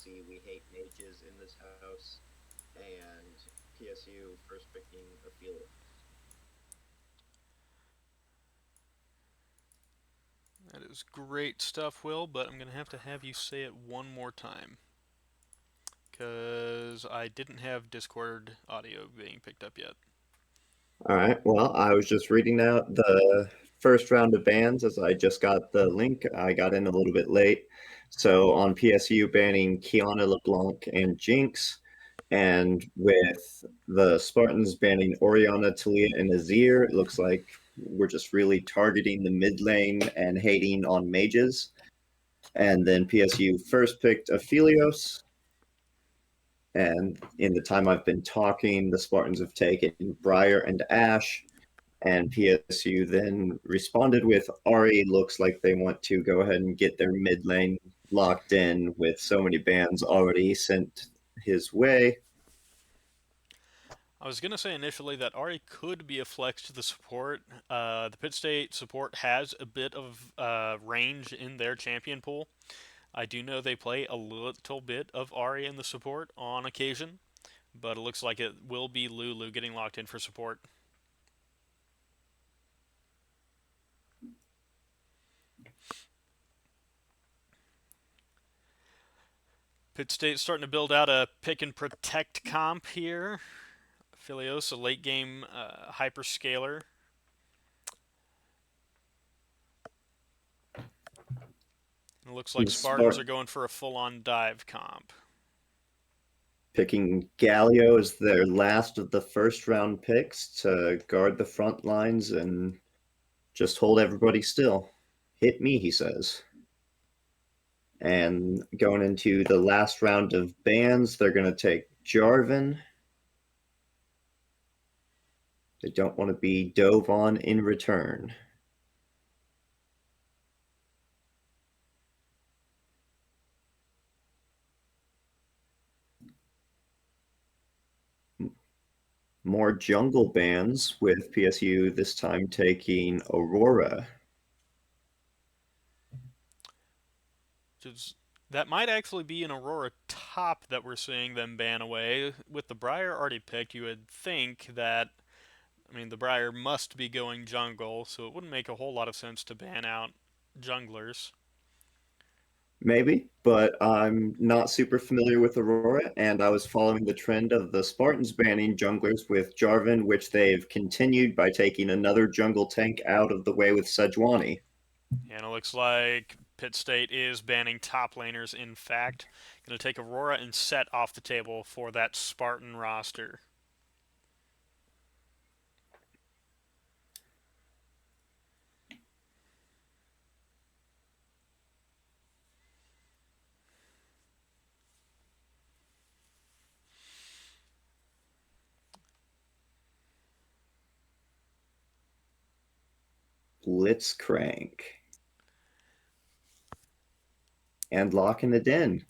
See, we hate mages in this house, and PSU first picking Ophelia. That is great stuff, Will, but I'm going to have you say it one more time because I didn't have Discord audio being picked up yet. All right. Well, I was just reading out the first round of bans as I just got the link. I got in a little bit late. So on PSU banning Kiana LeBlanc and Jinx, and with the Spartans banning Oriana, Talia, and Azir, it looks like we're just really targeting the mid lane and hating on mages. And then PSU first picked Aphelios, and in the time I've been talking, the Spartans have taken Briar and Ash. And PSU then responded with Ari looks like they want to go ahead and get their mid lane locked in with so many bans already sent his way. I was going to say initially that Ari could be a flex to the support. The Pitt State support has a bit of range in their champion pool. I do know they play a little bit of Ari in the support on occasion, but it looks like it will be Lulu getting locked in for support. Pitt State's starting to build out a pick and protect comp here. Philios, a late game hyperscaler. It looks like The Spartans Spart are going for a full on dive comp. picking Galio as their last of the first round picks to guard the front lines and just hold everybody still. Hit me, he says. And going into the last round of bans, they're going to take Jarvan. They don't want to be dove on in return. More jungle bans with PSU this time taking Aurora. Just, that might actually be an Aurora top that we're seeing them ban away. With the Briar already picked, you would think that, I mean, the Briar must be going jungle, so it wouldn't make a whole lot of sense to ban out junglers. Maybe, but I'm not super familiar with Aurora, and I was following the trend of the Spartans banning junglers with Jarvan, which they've continued by taking another jungle tank out of the way with Sejuani. And it looks like Pitt State is banning top laners, in fact. Going to take Aurora and Set off the table for that Spartan roster. Blitzcrank and locking it in.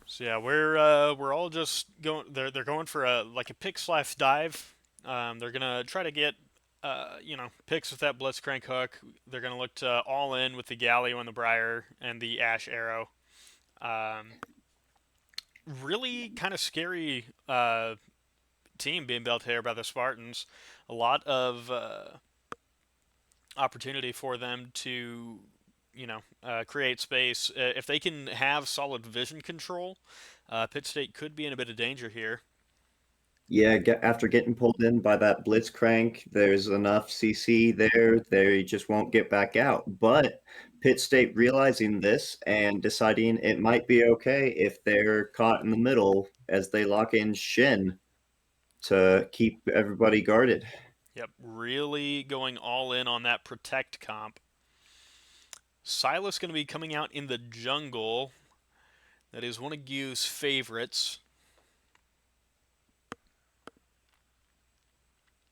So yeah, we're all just going. They're going for a like a pick slash dive. They're gonna try to get picks with that Blitzcrank hook. They're gonna look to all in with the Galio and the Briar and the Ash Arrow. Um, Really kind of scary team being built here by the Spartans. A lot of opportunity for them to create space. If they can have solid vision control, Pitt State could be in a bit of danger here. Yeah, after getting pulled in by that Blitzcrank, there's enough CC there. They just won't get back out. But Pitt State realizing this and deciding it might be okay if they're caught in the middle as they lock in Shin to keep everybody guarded. Yep, really going all in on that protect comp. Silas going to be coming out in the jungle. That is one of Gu's favorites.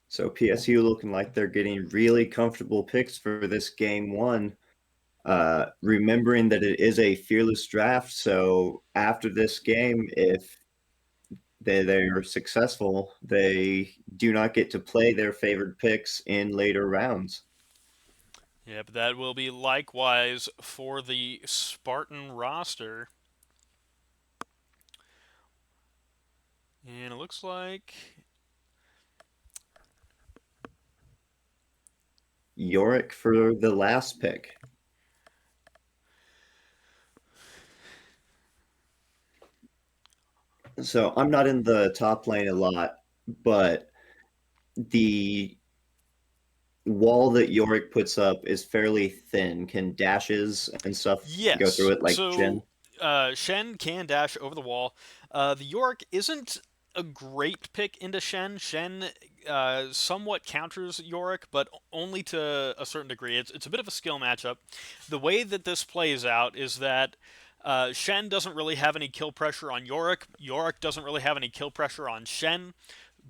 So PSU looking like they're getting really comfortable picks for this game one. Remembering that it is a fearless draft, so after this game, if they're successful, they do not get to play their favored picks in later rounds. Yep, that will be likewise for the Spartan roster. And it looks like Yorick for the last pick. So I'm not in the top lane a lot, but the wall that Yorick puts up is fairly thin. Can dashes and stuff go through yes. it like Shin? So Shen can dash over the wall. The York isn't a great pick into Shen. Shen somewhat counters Yorick, but only to a certain degree. It's a bit of a skill matchup. The way that this plays out is that Shen doesn't really have any kill pressure on Yorick. Yorick doesn't really have any kill pressure on Shen.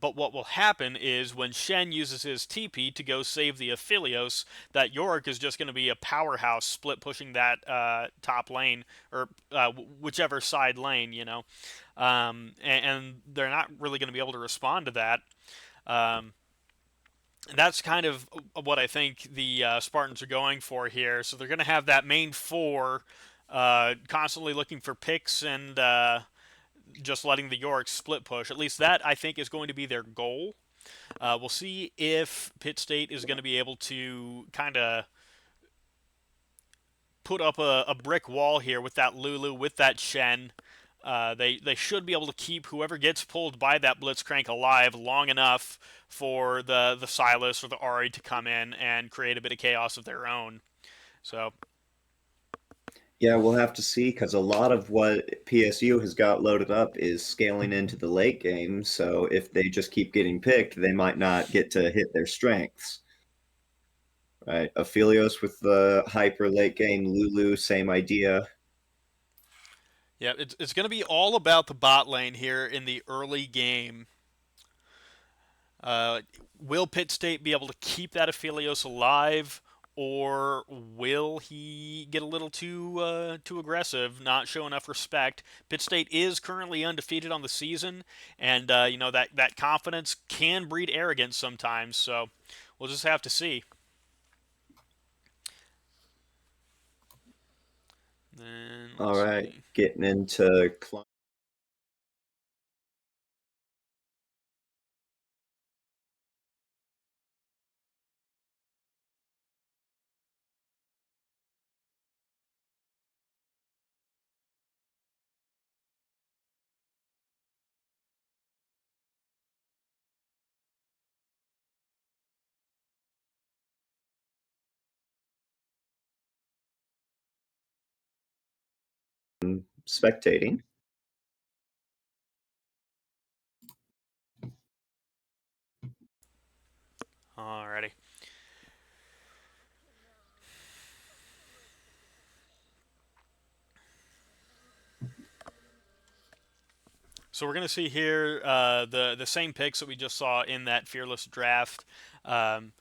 But what will happen is when Shen uses his TP to go save the Aphelios, that Yorick is just going to be a powerhouse split pushing that top lane or whichever side lane, and they're not really going to be able to respond to that. Um, that's kind of what I think the Spartans are going for here. So they're going to have that main four constantly looking for picks and just letting the Yorks split push. At least that I think is going to be their goal. We'll see if Pitt State is going to be able to kind of put up a brick wall here with that Lulu, with that Shen. They should be able to keep whoever gets pulled by that Blitzcrank alive long enough for the Silas or the Ari to come in and create a bit of chaos of their own. So Yeah, we'll have to see because a lot of what PSU has got loaded up is scaling into the late game. So if they just keep getting picked, they might not get to hit their strengths. Right. Aphelios with the hyper late game, Lulu, same idea. yeah, it's going to be all about the bot lane here in the early game. Uh, will Pitt State be able to keep that Aphelios alive, or will he get a little too aggressive, not show enough respect? Pitt State is currently undefeated on the season, and that confidence can breed arrogance sometimes. So we'll just have to see. Then All let's right. see. Getting into spectating. Alrighty. So we're gonna see here the same picks that we just saw in that fearless draft. Um,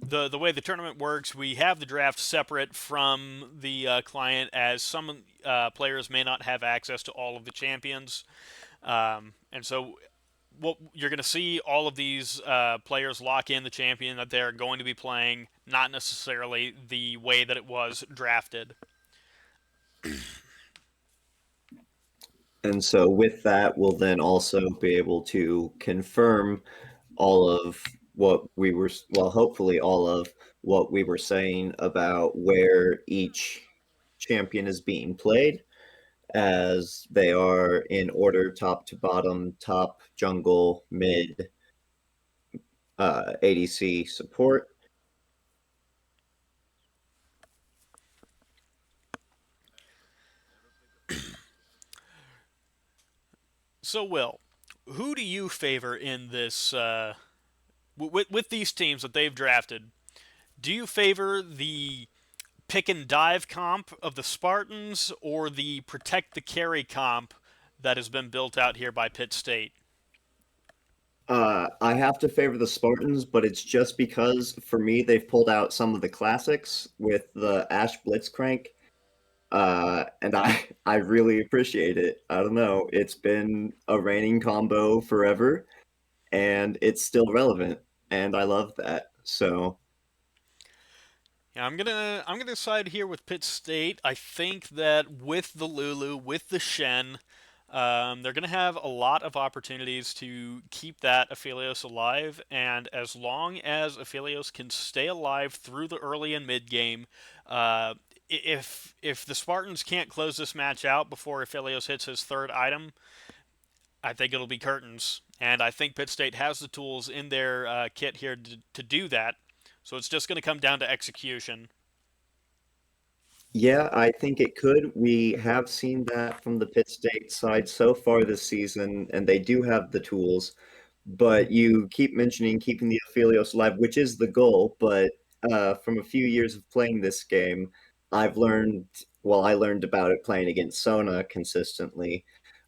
the way the tournament works, we have the draft separate from the client, as some players may not have access to all of the champions, and so what you're going to see all of these players lock in the champion that they're going to be playing, not necessarily the way that it was drafted. And so with that, we'll then also be able to confirm all of what we were, well, hopefully all of what we were saying about where each champion is being played, as they are in order top to bottom, top, jungle, mid, ADC support. So, Will, who do you favor in this with these teams that they've drafted? Do you favor the pick and dive comp of the Spartans or the protect the carry comp that has been built out here by Pitt State? I have to favor the Spartans, but it's just because for me they've pulled out some of the classics with the Ash Blitzcrank, and I really appreciate it. I don't know, it's been a reigning combo forever, and it's still relevant, and I love that. So Yeah, I'm gonna side here with Pitt State. I think that with the Lulu, with the Shen, They're going to have a lot of opportunities to keep that Aphelios alive, and as long as Aphelios can stay alive through the early and mid game, uh, if the Spartans can't close this match out before Aphelios hits his third item, I think it'll be curtains. And I think Pitt State has the tools in their kit here to do that. So it's just going to come down to execution. Yeah, I think it could. We have seen that from the Pitt State side so far this season, and they do have the tools. But you keep mentioning keeping the Aphelios alive, which is the goal. But from a few years of playing this game, I've learned, well, I learned about it playing against Sona consistently,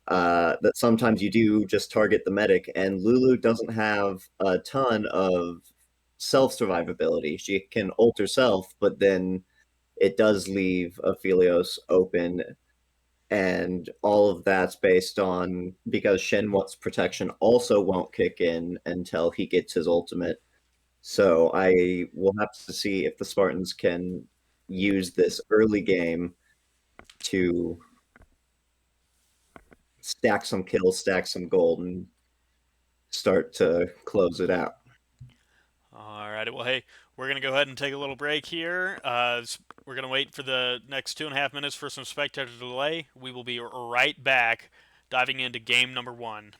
that sometimes you do just target the medic, and Lulu doesn't have a ton of self survivability. She can ult herself, but then it does leave Aphelios open, and all of that's based on because Shenwat's protection also won't kick in until he gets his ultimate. So I will have to see if the Spartans can use this early game to stack some kills, stack some gold, and start to close it out. All right. Well, hey, we're going to go ahead and take a little break here. We're going to wait for the next 2.5 minutes for some spectator delay. We will be right back diving into game number one.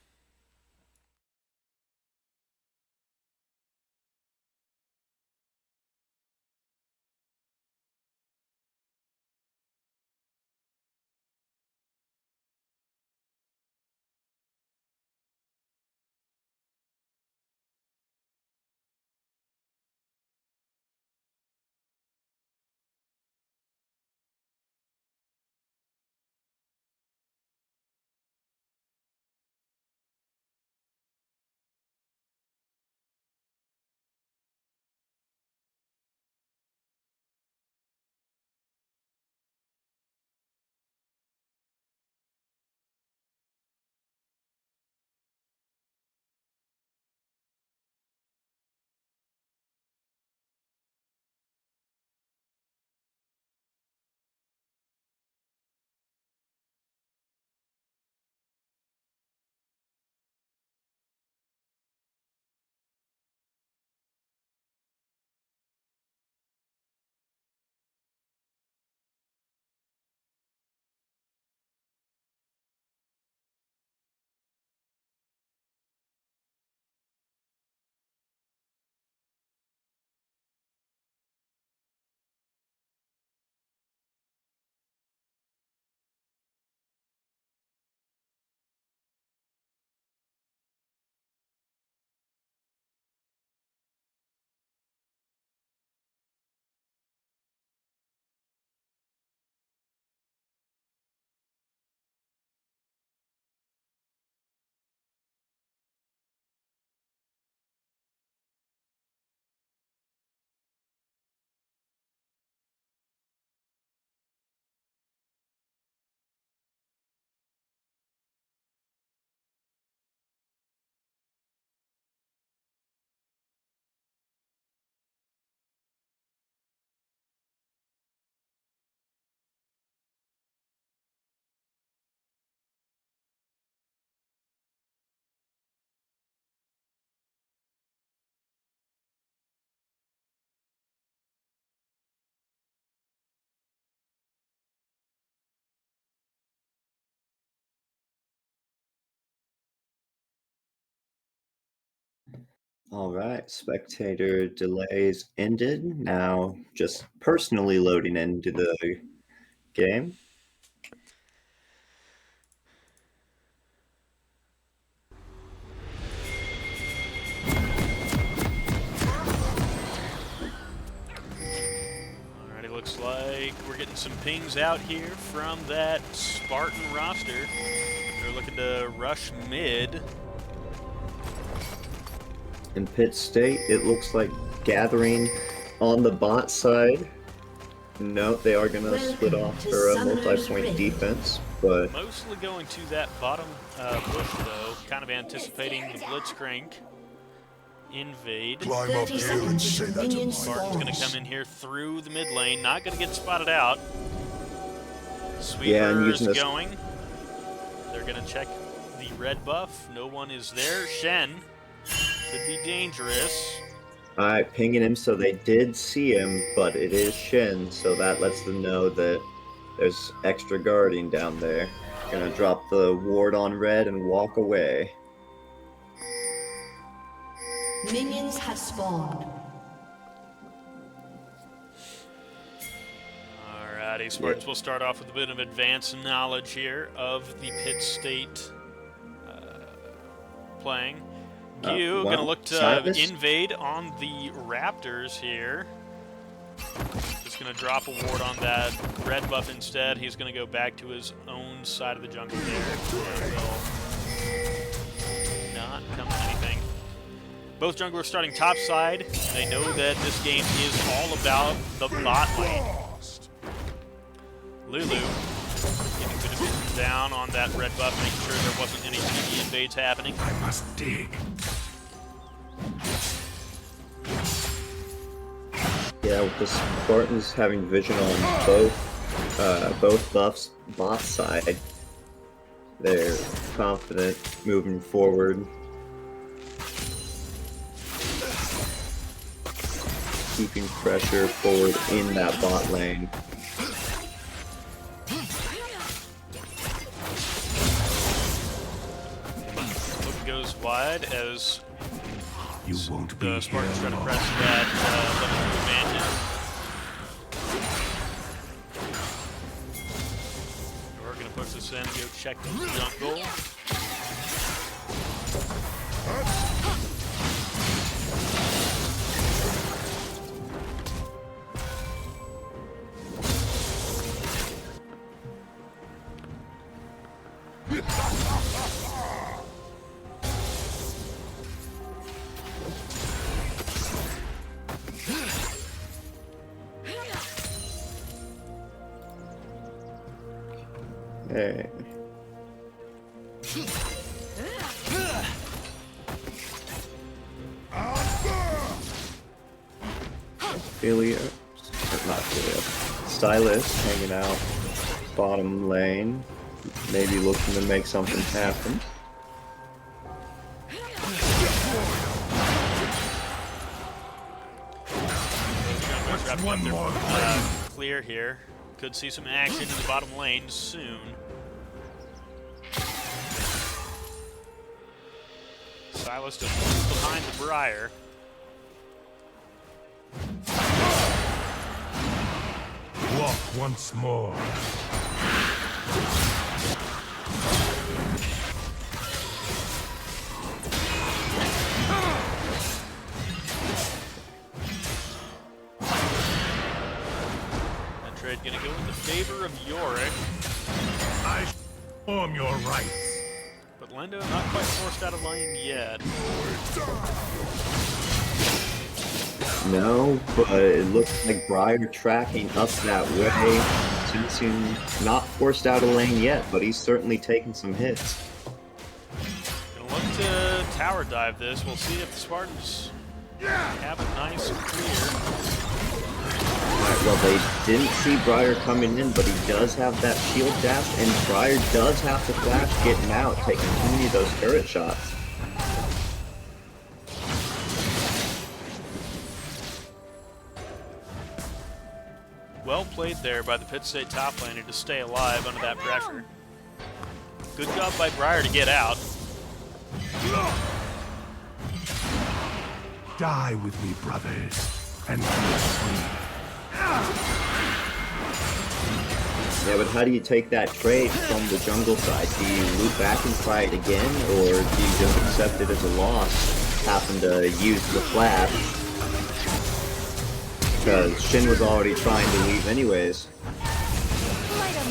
All right, spectator delays ended. Now just personally loading into the game. Alrighty, looks like we're getting some pings out here from that Spartan roster. They're looking to rush mid. In Pitt State, it looks like gathering on the bot side. No, they are going to split off for a multi-point defense, but Mostly going to that bottom bush, though, kind of anticipating the Blitzcrank invade. Climb up here and say that to Spartan's going to come in here through the mid lane, not going to get spotted out. yeah, and Sweeper's using this going. They're gonna check the red buff. No one is there. Shen could be dangerous. Alright, pinging him, so they did see him, but it is Shin, so that lets them know that there's extra guarding down there. Gonna drop the ward on red and walk away. Minions have spawned. Alrighty, Spartans will start off with a bit of advanced knowledge here of the Pitt State playing. Gyu gonna look to invade on the Raptors here. Just gonna drop a ward on that red buff instead. He's gonna go back to his own side of the jungle there. And will not come to anything. Both junglers starting top side. They know that this game is all about the bot lane. Lulu getting a bit of it down on that red buff, making sure there wasn't any TD invades happening. I must dig. Yeah, with the Spartans having vision on both buffs bot side, they're confident moving forward. Keeping pressure forward in that bot lane. Look goes wide as You won't be the Spartans try to here press that level 2 advantage. We're going to push this in and go check the jungle. Hey. Philia, not Philia. Stylist hanging out bottom lane, maybe looking to make something happen. One more Clear here. Could see some action in the bottom lane soon. Silas just behind the Briar. Walk once more. That trade gonna go in the favor of Yorick. I form your rights. But Lendo not quite forced out of lane yet. No, but it looks like Briar tracking up that way. Simpson not forced out of lane yet, but he's certainly taking some hits. Gonna look to tower dive this. We'll see if the Spartans have it nice and clear. Alright, well, they didn't see Briar coming in, but he does have that shield dash, and Briar does have to flash getting out, taking too many of those turret shots. Well played there by the Pitt State top laner to stay alive under that pressure. Good job by Briar to get out. Die with me, brothers, and be free. Yeah, but how do you take that trade from the jungle side? Do you loop back and try it again, or do you just accept it as a loss, happen to use the flash? Because Shin was already trying to leave anyways.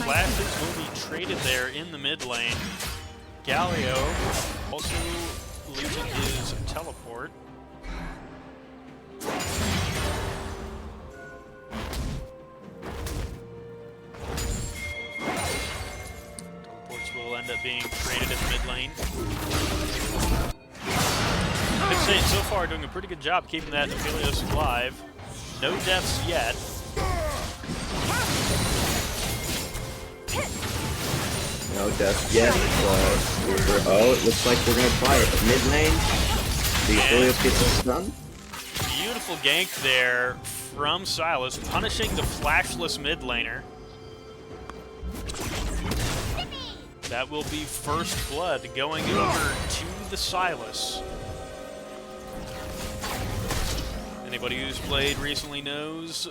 Flashes will be traded there in the mid lane. Galio also losing his teleport. Teleports will end up being traded in the mid lane. Pitt State so far doing a pretty good job keeping that Aphelios alive. No deaths yet. No death yet. Oh, it looks like we're gonna try it. Mid lane. The Aphelios gets this done. Beautiful gank there from Silas, punishing the flashless mid laner. That will be first blood going over to the Silas. Anybody who's played recently knows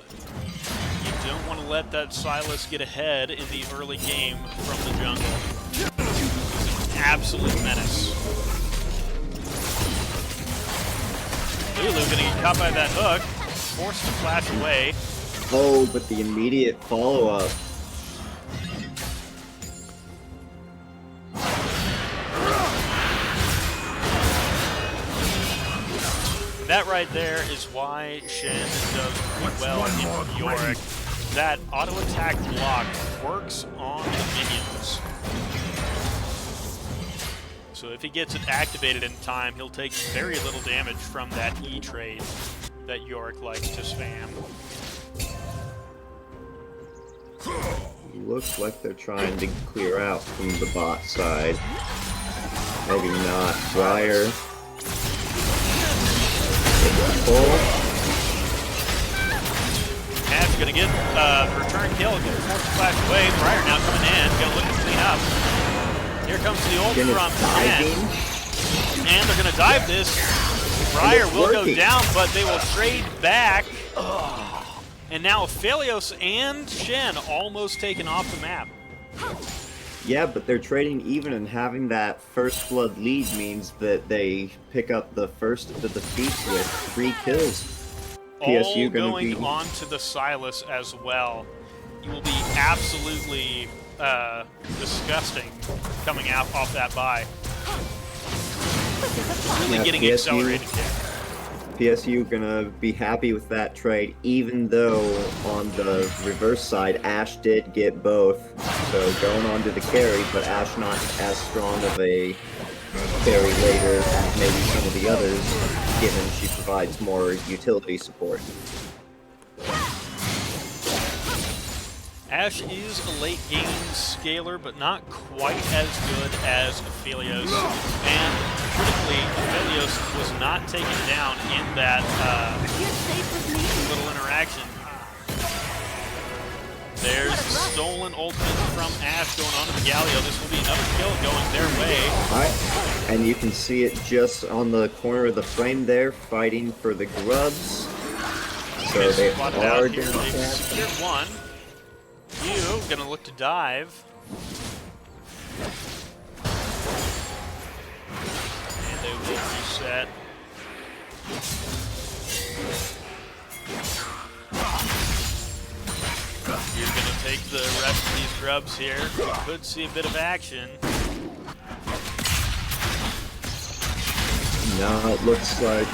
you don't want to let that Silas get ahead in the early game from the jungle. He's an absolute menace. Lulu gonna get caught by that hook, forced to flash away. Oh, but the immediate follow-up. That right there is why Shen does pretty well in Yorick. That auto attack block works on the minions. So if he gets it activated in time, he'll take very little damage from that E trade that Yorick likes to spam. Looks like they're trying to clear out from the bot side. Maybe not. Briar. Ash gonna get return kill, get forced to flash away. Briar now coming in, gonna look to clean up. Here comes the ult from Shen. And they're gonna dive this. Briar will go down, but they will trade back. And now Aphelios and Shen almost taken off the map. Yeah, but they're trading even, and having that first blood lead means that they pick up the first of the defeats with 3 kills. PSU All going be... on to the Silas as well. You will be absolutely disgusting coming out off that buy. Really getting PSU, accelerated here. PSU gonna be happy with that trade, even though on the reverse side, Ashe did get both. So going on to the carry, but Ashe not as strong of a carry later as maybe some of the others, given she provides more utility support. Ashe is a late game scaler, but not quite as good as Aphelios. And critically, Aphelios was not taken down in that little interaction. There's the stolen ultimate from Ashe going on to the Galio. This will be another kill going their way. Alright, and you can see it just on the corner of the frame there, fighting for the grubs. So they are doing that. Secured one. You gonna look to dive. And they will reset. You're gonna take the rest of these grubs here. You could see a bit of action. Now it looks like,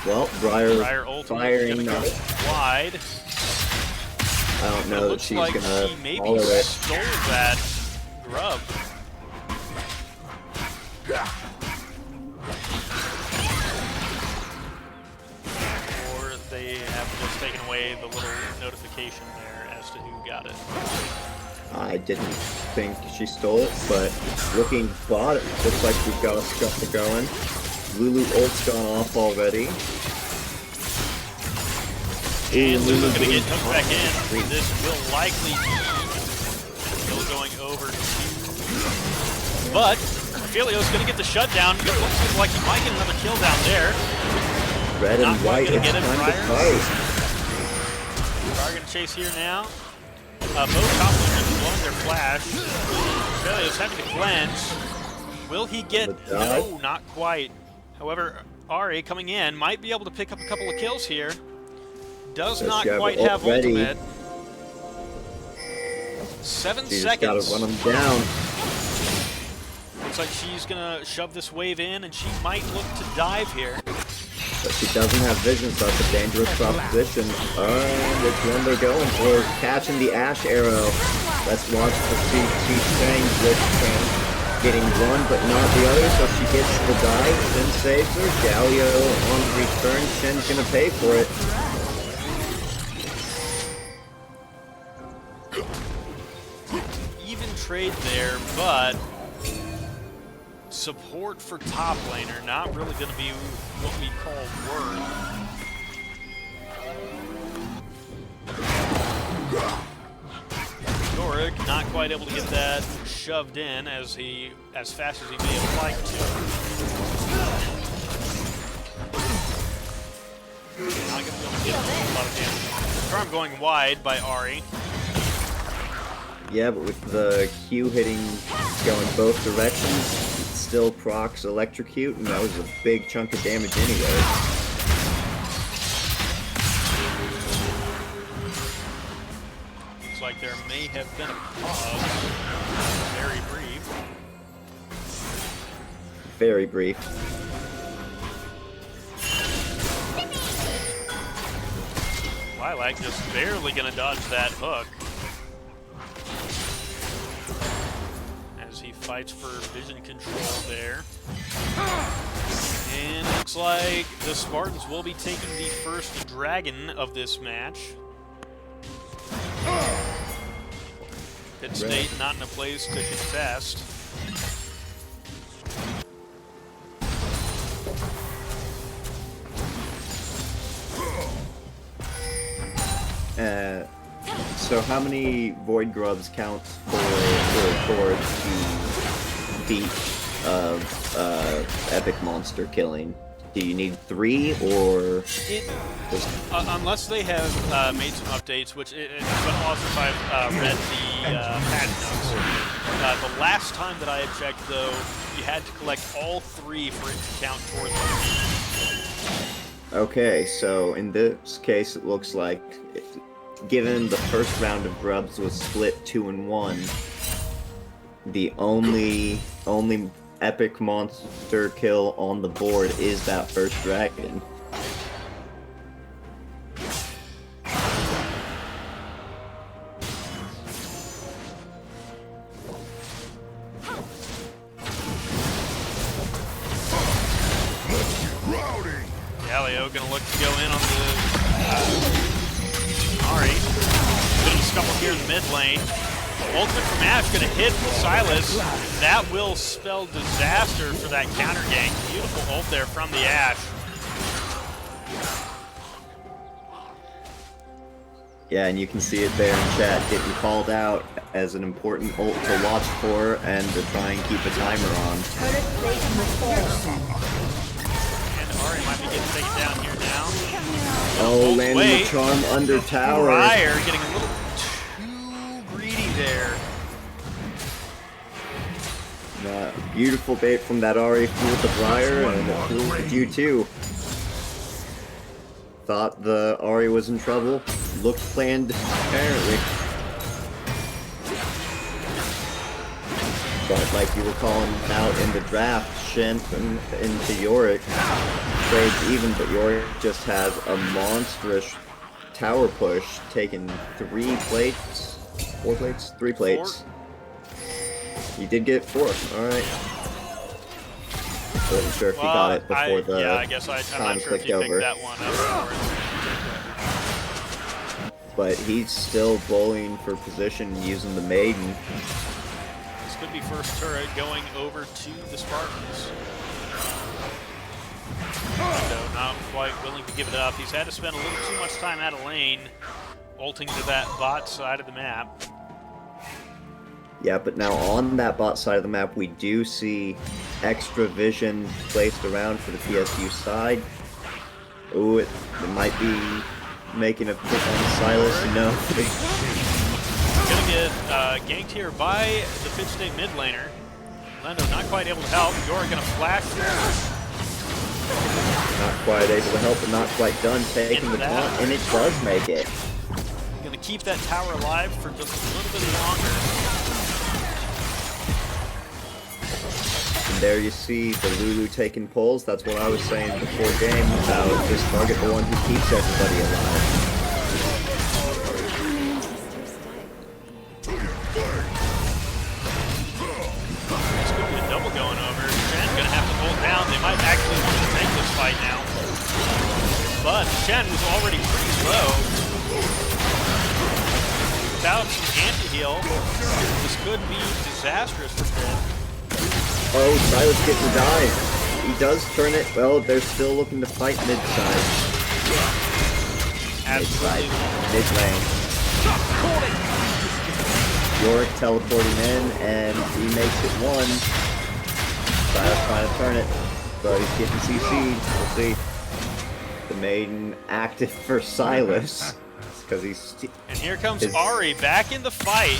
well, Briar firing wide. I don't know that she's like gonna she maybe follow it. stole that grub. Or they have just taken away the little notification there as to who got it. I didn't think she stole it, but looking bot, it looks like we've got a scuffle going. Lulu ult's gone off already. And Lulu's gonna get hooked back in. This will likely be still going over to... But Aphelios gonna get the shutdown. It looks like he might get another kill down there. Red and white, it's time to fight. Briar gonna chase here now. Both top laners blowing their flash. Aphelios having to cleanse. Will he get... No, not quite. However, Ari coming in might be able to pick up a couple of kills here. Does not quite have ultimate. 7 seconds. Gotta run him down. Looks like she's gonna shove this wave in, and she might look to dive here. But she doesn't have vision, so that's a dangerous proposition. Which one they're going for? Catching the Ashe arrow. Let's watch the T-Stang getting one, but not the other, so she gets the dive, then saves her. Galio on the return. Shen's gonna pay for it. trade there, but support for top laner, not really going to be what we call worth. Yorick not quite able to get that shoved in as fast as he may have liked to. Not going to be able to get a lot of damage. Charm going wide by Ahri. Yeah, but with the Q hitting going both directions, it still procs Electrocute, and that was a big chunk of damage anyway. Looks like there may have been a pause. Very brief. Very brief. Lilac just barely going to dodge that hook. As he fights for vision control there. And it looks like the Spartans will be taking the first dragon of this match. Pitt State not in a place to contest. So how many Void Grubs counts for the feat of Epic Monster killing? Do you need 3 or? Unless they have made some updates, which it's been awesome if I've read the patch notes. The last time that I had checked, though, you had to collect all 3 for it to count towards it. Okay, so in this case, it looks like, given the first round of grubs was split 2 and 1, the only epic monster kill on the board is that first dragon. Galio gonna look to go in on the Ahri. Bit of a scuffle here in the mid lane. Ultimate from Ash gonna hit Silas. That will spell disaster for that counter gank. Beautiful ult there from the Ash. Yeah, and you can see it there in chat, getting called out as an important ult to watch for and to try and keep a timer on. And Ahri might be getting taken down here now. Oh, landing the charm under tower. Briar getting a little too greedy there. Beautiful bait from that Ahri, fooled the Briar, and it fooled you too. Thought the Ahri was in trouble. Looked planned, apparently. But like you were calling out in the draft, Shen into Yorick trades even, but Yorick just has a monstrous tower push, taking 3 plates, 4 plates, 3 plates. 4. You did get 4. All right. Wasn't sure if you got it before the yeah, I guess I'm not sure if you picked that one up. But he's still bowling for position using the Maiden. This could be first turret going over to the Spartans. So not quite willing to give it up. He's had to spend a little too much time out of lane, ulting to that bot side of the map. Yeah, but now on that bot side of the map, we do see extra vision placed around for the PSU side. Ooh, it might be making a pick on Silas. No. Gonna get ganked here by the Pitt State mid laner. Lando not quite able to help. You're gonna flash through. Not quite able to help, but not quite done taking the taunt, and it does make it. Gonna keep that tower alive for just a little bit longer. And there you see the Lulu taking pulls. That's what I was saying before game about just target the one who keeps everybody alive. This could be a double going over. Shen's gonna have to hold down. They might actually want to take this fight now. But Shen was already pretty low. without some anti-heal, this could be disastrous for Pitt. Oh, Silas getting the dive. He does turn it. Well, they're still looking to fight mid-side. Absolutely. Mid-lane. Yorick teleporting in, and he makes it one. Silas trying to turn it, but he's getting CC'd. We'll see. The maiden active for Silas. Because he's... And here comes Ari back in the fight.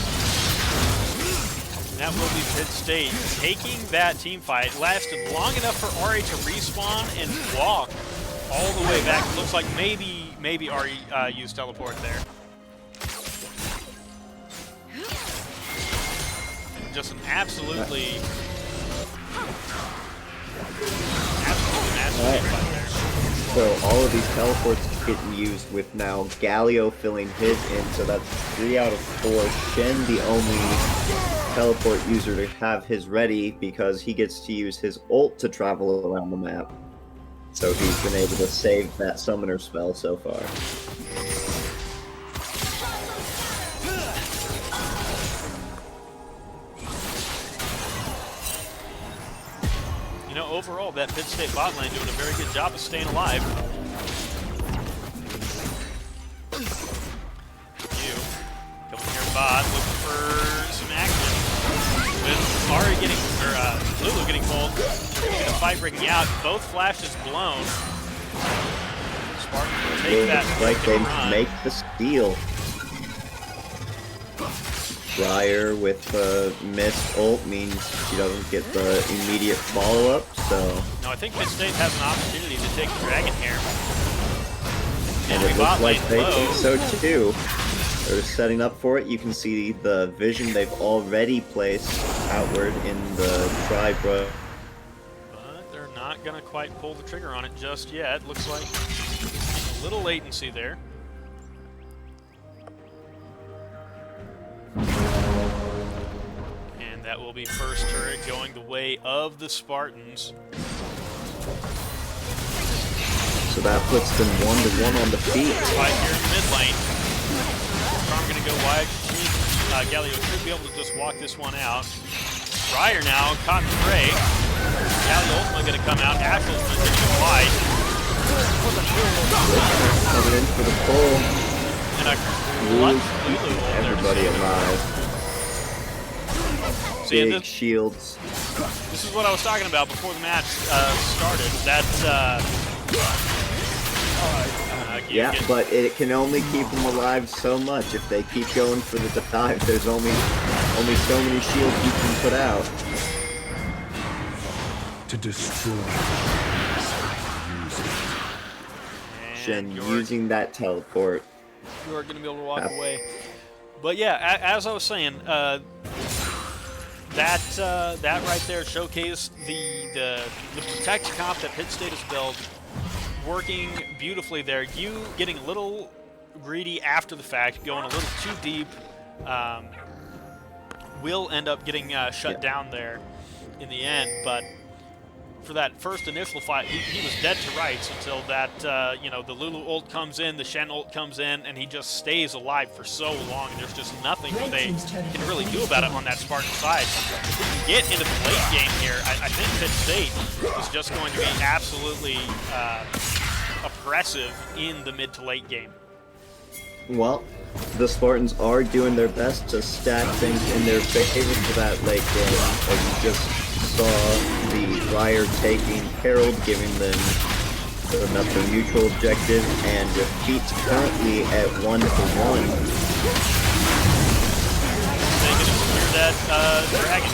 And that will be Pitt State taking that team fight. Lasted long enough for Ari to respawn and walk all the way back. It looks like maybe Ari used teleport there. Just an absolutely massive team fight there. So all of these teleports getting used with now Galio filling his in, so that's 3 out of 4. Shen the only teleport user to have his ready because he gets to use his ult to travel around the map. So he's been able to save that summoner spell so far. You know, overall, that Pitt State bot lane doing a very good job of staying alive. You coming here, bot, looking for some action. With Ari getting, or Lulu getting pulled, the fight breaking out. Both flashes blown. Spartan will take that. Like they make the steal. Briar with missed ult means she doesn't get the immediate follow-up, so... No, I think Pitt State has an opportunity to take the dragon here. And it looks like they think so too. They're setting up for it. You can see the vision they've already placed outward in the tri-bro. But they're not going to quite pull the trigger on it just yet. Looks like a little latency there. And that will be first turret going the way of the Spartans. So that puts them 1-1 on the feet. Fight here in the mid lane. Storm going to go wide. Galio should be able to just walk this one out. Briar now caught in the fray. Galio ultimately going to come out. Ashley's going to go wide. Coming in for the pull. And a clutch Lulu. Everybody alive. See, Big shields. This is what I was talking about before the match started. That yeah, but it can only keep them alive so much. If they keep going for the dive, there's only so many shields you can put out. To destroy. Shen using that teleport. You are going to be able to walk away. But yeah, as I was saying, that right there showcased the protection comp that Pitt State has built, working beautifully there. You getting a little greedy after the fact, going a little too deep, will end up getting shut down there in the end. But for that first initial fight, he was dead to rights until that, you know, the Lulu ult comes in, the Shen ult comes in, and he just stays alive for so long, and there's just nothing that they can really do about it on that Spartan side. If we can get into the late game here, I think Pitt State is just going to be absolutely oppressive in the mid to late game. Well, the Spartans are doing their best to stack things in their favor for that late game. As you just saw the Briar taking Herald, giving them another neutral objective, and defeats currently at 1-1. They can clear that dragon.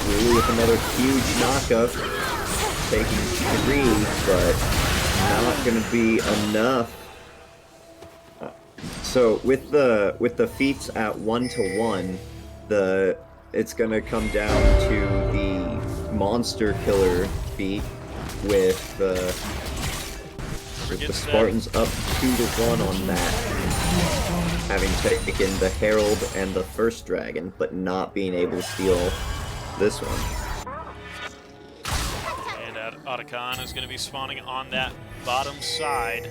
Lulu with another huge knockup, taking 3, but not going to be enough. So with the feats at 1-1, it's going to come down to the monster killer feat with the Spartans up 2-1 on that, having taken the Herald and the first dragon, but not being able to steal this one. And out Otacon is going to be spawning on that bottom side.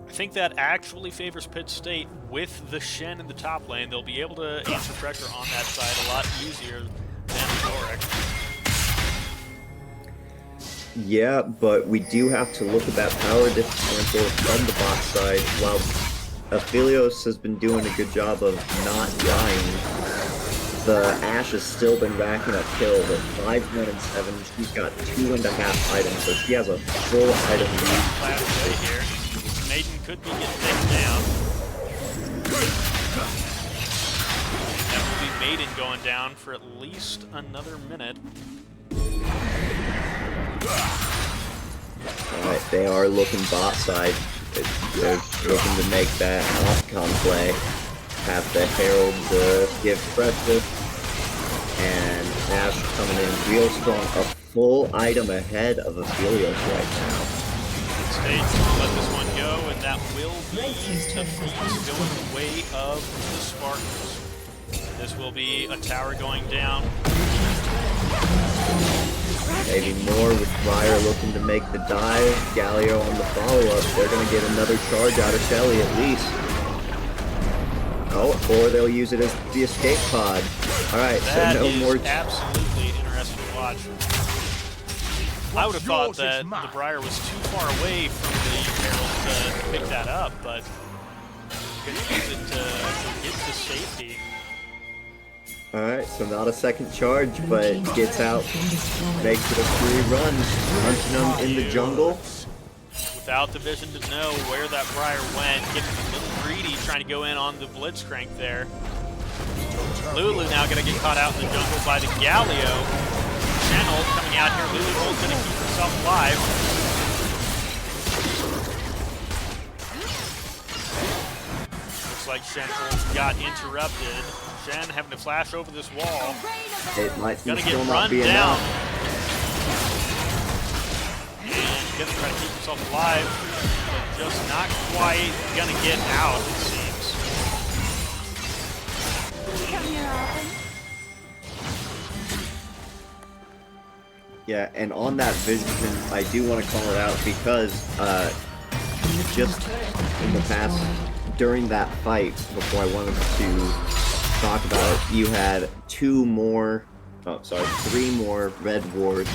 I think that actually favors Pitt State with the Shen in the top lane. They'll be able to answer pressure on that side a lot easier than Yorick. Yeah, but we do have to look at that power differential from the bot side. While Aphelios has been doing a good job of not dying, the Ashe has still been racking up kills at 5-7. She's got 2.5 items, so she has a full item lead. Last play here. Maiden could be getting taken down. That will be Maiden going down for at least another minute. Alright, they are looking bot side. They're looking to make that Ocon play. Have the Herald give pressure. And Ashe coming in real strong. A full item ahead of Aphelios right now. State will let this one go, and that will be defeat going the way of the Spartans. This will be a tower going down. Maybe more with Briar looking to make the dive. Galio on the follow-up. They're going to get another charge out of Shelly at least. Oh, or they'll use it as the escape pod. Alright, so no more... That is absolutely interesting to watch. I would have thought that the Briar was too far away from the Herald to pick that up, but going to use it to get to safety. Alright, so not a second charge, but gets out, makes it a free run, hunting them in the jungle. Without the vision to know where that Briar went, getting a little greedy, trying to go in on the Blitzcrank there. Lulu now going to get caught out in the jungle by the Galio. Channel coming out here. Lulu Gold's going to keep herself alive. Looks like Shenholz got interrupted. Shen having to flash over this wall. It might Gonna still get not run be down. enough. And gonna try to keep himself alive, but just not quite gonna get out, it seems. Come here often. Yeah, and on that vision, I do want to call it out because just in the past, during that fight, before I wanted to talk about it, you had three more red wards,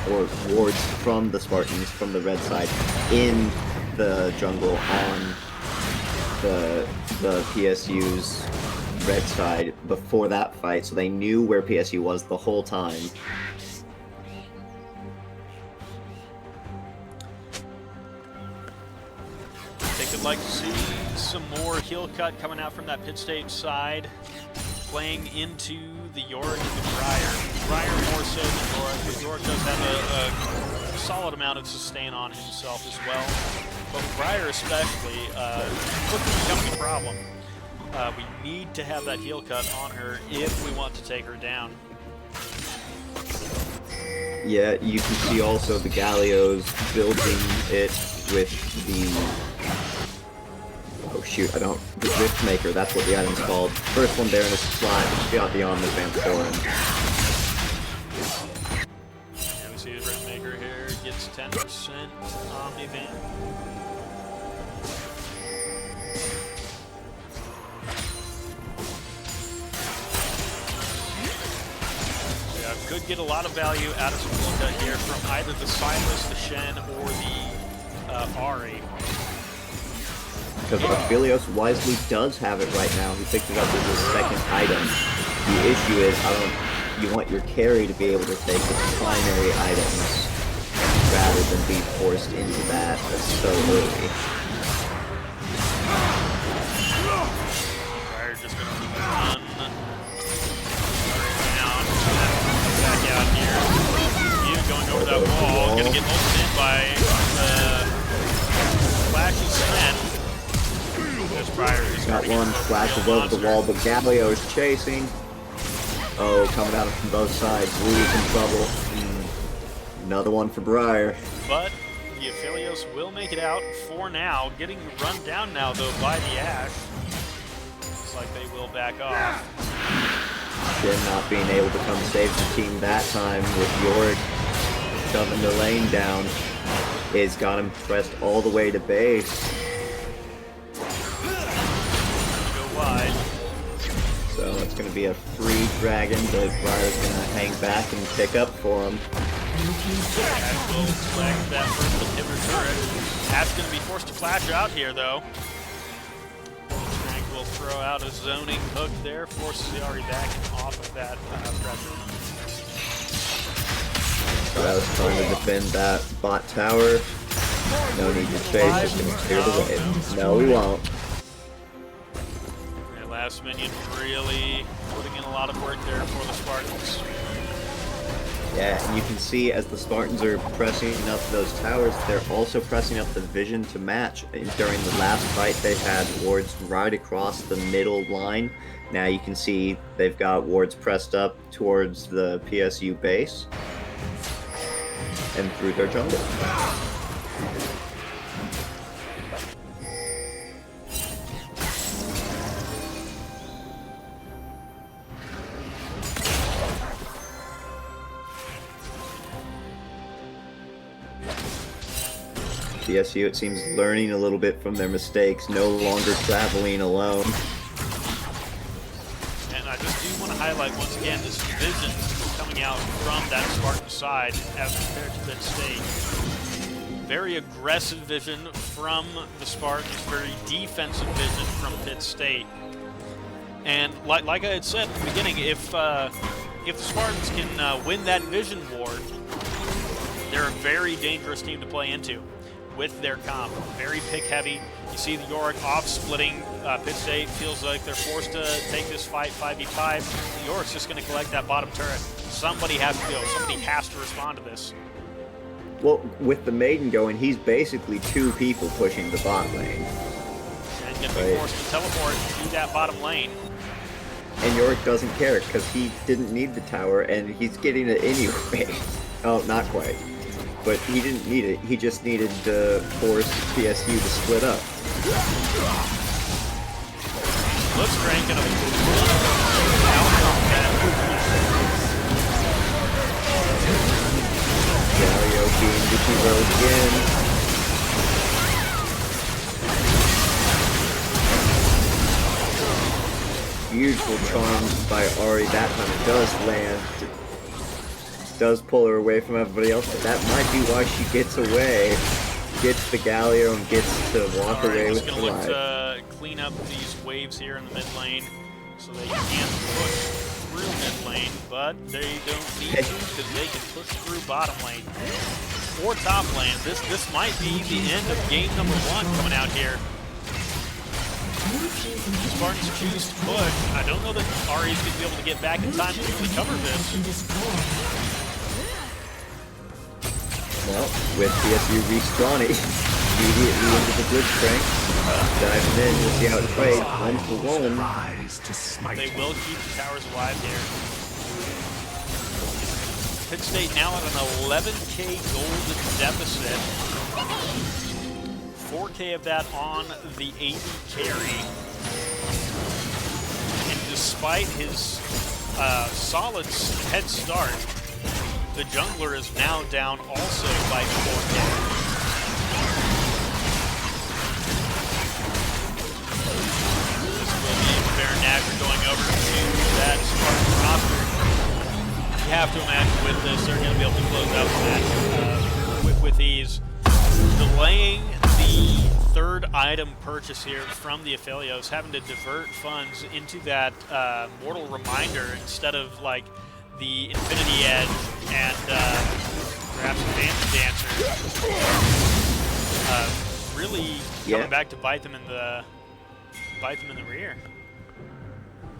or wards from the Spartans, from the red side, in the jungle on the PSU's red side before that fight, so they knew where PSU was the whole time. They could like to see some more heel cut coming out from that Pitt State side, playing into the Yorick and the Briar. Briar more so than Yorick, because Yorick does have a solid amount of sustain on himself as well. But with Briar especially, quickly becoming a problem. We need to have that heel cut on her if we want to take her down. Yeah, you can see also the Galios building it with the... Oh shoot, the Riftmaker, that's what the item's called. First one there in a slot, she got the Omnis Vamporin. And we see the Riftmaker here gets 10% Omni Vamp. Yeah, could get a lot of value out of some heel cut here from either the Silas, the Shen, or the Ari. Because Aphelios wisely does have it right now. He picked it up as his second item. The issue is, you want your carry to be able to take the primary items rather than be forced into that so early. Briar just gonna run down, back out here. Even going over that wall, gonna get ulted in by the flashy Sven. Got one flashes over the wall, but Galio is chasing. Oh, coming at him from both sides. Lu's in trouble. Another one for Briar. But the Aphelios will make it out for now. Getting run down now, though, by the Ashe. Looks like they will back off. Jin not being able to come save the team that time with Yorick shoving the lane down. It's got him pressed all the way to base. Go wide. So it's going to be a free dragon, but Briar's going to hang back and pick up for him. That will select that first inhibitor turret. That's going to be forced to flash out here, though. Frank will throw out a zoning hook there, forces the Ahri back and off of that pressure. Briar's trying to defend that bot tower. No need to chase, just going to clear the way. No, we won't. That last minion really putting in a lot of work there for the Spartans. Yeah, and you can see as the Spartans are pressing up those towers, they're also pressing up the vision to match. During the last fight, they had wards right across the middle line. Now you can see they've got wards pressed up towards the PSU base and through their jungle. PSU, it seems, learning a little bit from their mistakes, no longer traveling alone. And I just do want to highlight once again this vision coming out from that Spartan side as compared to Pitt State. Very aggressive vision from the Spartans, very defensive vision from Pitt State. And like I had said at the beginning, if the Spartans can win that vision war, they're a very dangerous team to play into with their comp. Very pick heavy. You see the Yorick off splitting. Pitt State feels like they're forced to take this fight 5v5. Yorick's just going to collect that bottom turret. Somebody has to go. Somebody has to respond to this. Well, with the Maiden going, he's basically two people pushing the bot lane. And going to be forced to teleport to that bottom lane. And Yorick doesn't care because he didn't need the tower and he's getting it anyway. Oh, not quite. But he didn't need it. He just needed to force PSU to split up. Blitzcrank gonna out that. Galio being Vicky again. Beautiful charm by Ahri. That time it does land. Does pull her away from everybody else, but that might be why she gets away. Gets the Galio and gets to walk away with the life. Just gonna look to clean up these waves here in the mid lane so they can't push through mid lane, but they don't need to because they can push through bottom lane or top lane. This might be the end of game number 1 coming out here. Spartans choose to push. I don't know that Ahri's going to be able to get back in time to recover this. Well, with PSU respawning immediately into the Blitzcrank, diving in, we'll see how it plays, 1-for-1. They will keep the towers alive here. Pitt State now at an 11k gold deficit. 4k of that on the AD carry. And despite his solid head start, the jungler is now down also by 4k. This will be Baron Nashor going over to that Spartan roster. You have to imagine with this, they're going to be able to close out the match with ease. Delaying the third item purchase here from the Aphelios, having to divert funds into that Mortal Reminder instead of like the Infinity Edge and perhaps Advanced Dancer. Really coming back to bite them in the rear.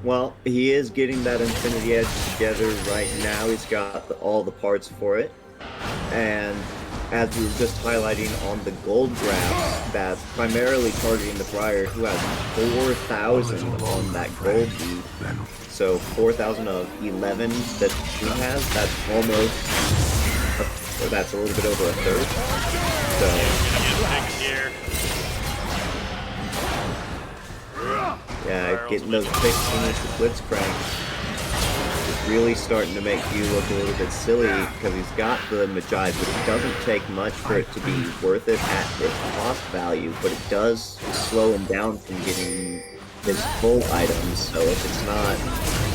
Well, he is getting that Infinity Edge together right now. He's got all the parts for it. And as we were just highlighting on the gold graph, that's primarily targeting the Briar, who has 4,000 on that gold beat. So 4,000 of 11 that he has, that's almost, or that's a little bit over a third. So, yeah, getting those picks in with the Blitzcrank. really starting to make you look a little bit silly because he's got the Magi, but it doesn't take much for it to be worth it at its cost value, but it does slow him down from getting his full items, so if it's not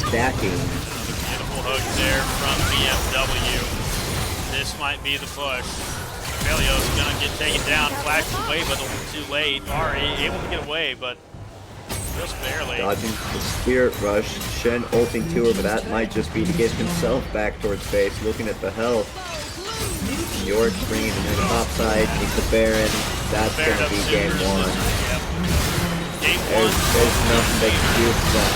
stacking... Beautiful hook there from BMW. This might be the push. Velio's gonna get taken down, flashes away, but too late. Ari able to get away, but just barely. Dodging the Spirit Rush, Shen ulting to her, but that might just be to get himself back towards base. Looking at the health, York bringing him in the top side, takes the Baron. That's going to be game one. Yep. Game there's nothing they can do for that.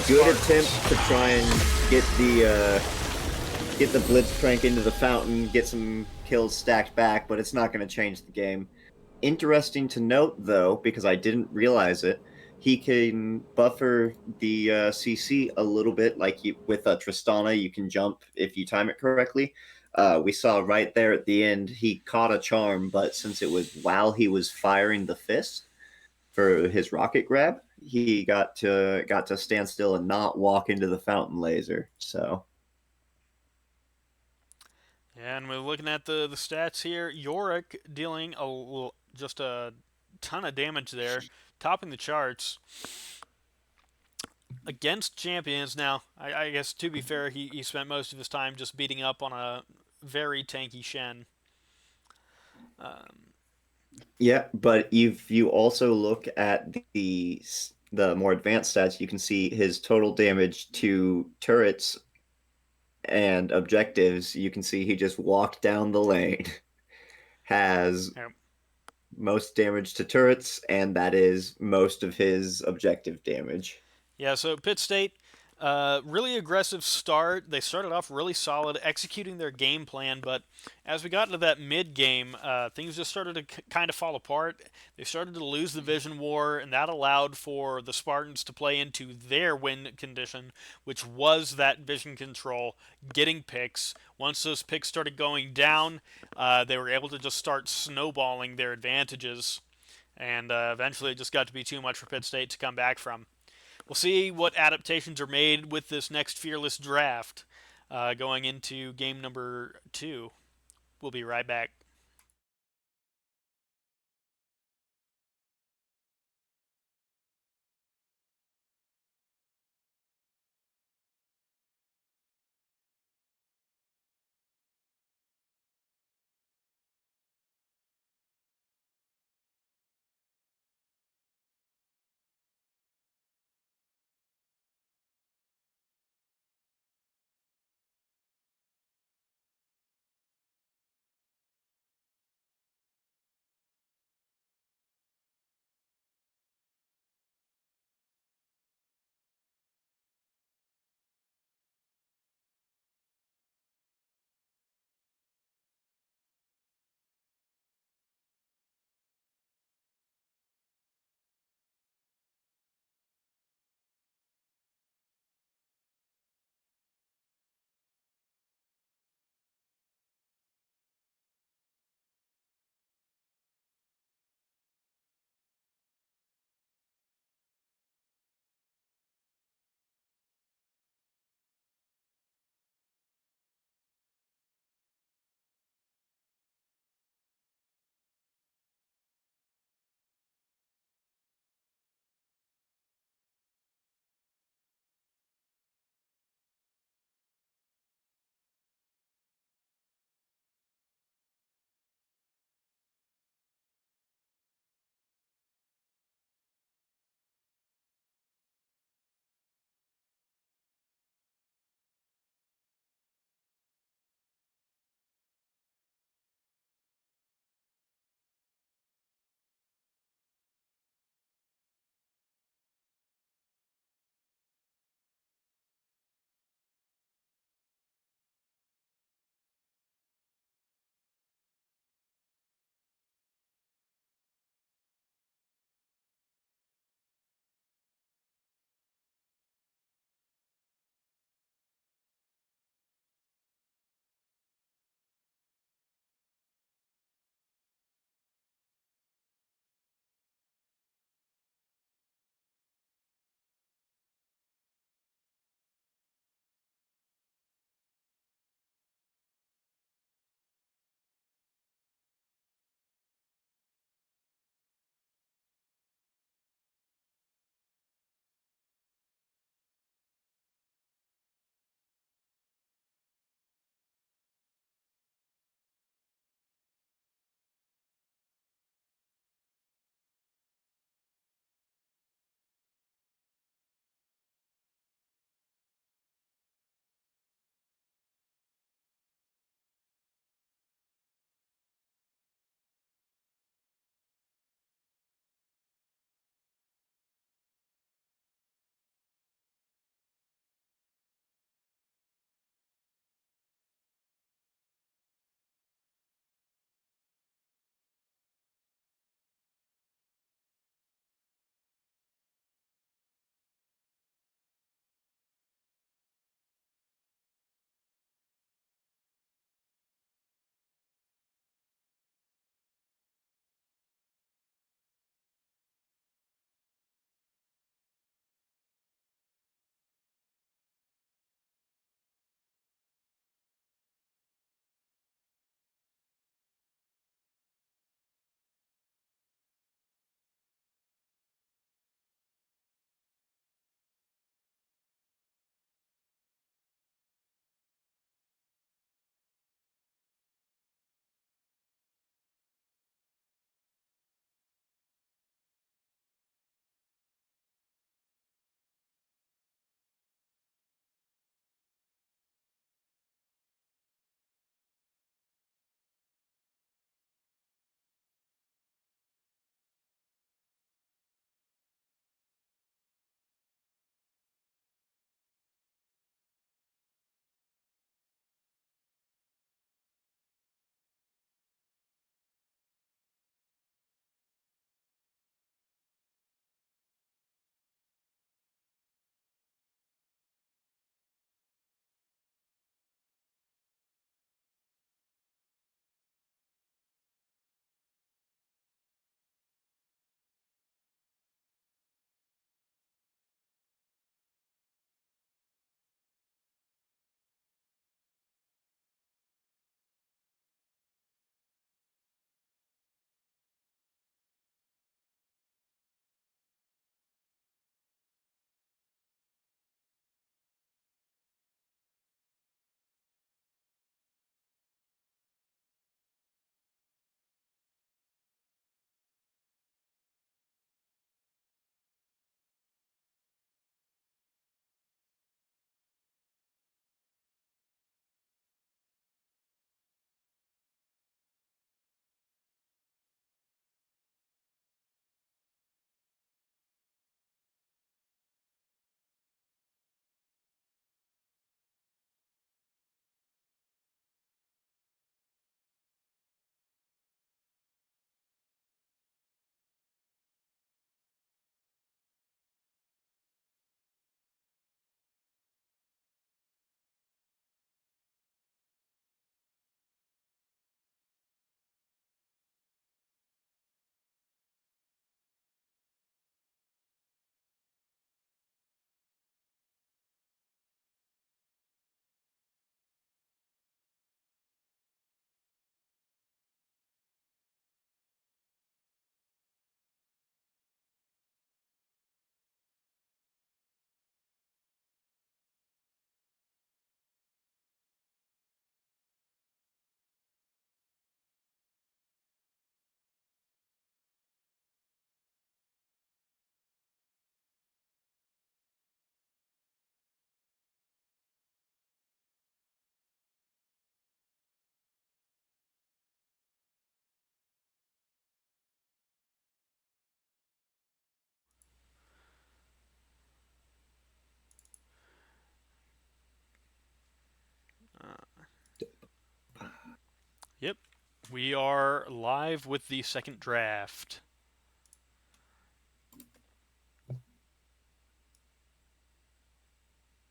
Good Spartans. attempt to try and get the Blitzcrank into the fountain, get some kills stacked back, but it's not going to change the game. Interesting to note, though, because I didn't realize it, he can buffer the CC a little bit, like with Tristana, you can jump if you time it correctly. We saw right there at the end, he caught a charm, but since it was while he was firing the fist for his rocket grab, he got to stand still and not walk into the fountain laser. So. Yeah, and we're looking at the stats here. Yorick dealing just a ton of damage there, topping the charts against champions. Now, I guess to be fair, he spent most of his time just beating up on a very tanky Shen. Yeah, but if you also look at the more advanced stats, you can see his total damage to turrets and objectives. You can see he just walked down the lane, has most damage to turrets, and that is most of his objective damage. Yeah, so Pitt State, really aggressive start. They started off really solid, executing their game plan, but as we got into that mid-game, things just started to kind of fall apart. They started to lose the Vision War, and that allowed for the Spartans to play into their win condition, which was that vision control, getting picks. Once those picks started going down, they were able to just start snowballing their advantages, and eventually it just got to be too much for Pitt State to come back from. We'll see what adaptations are made with this next Fearless draft going into game number 2. We'll be right back. Yep, we are live with the second draft.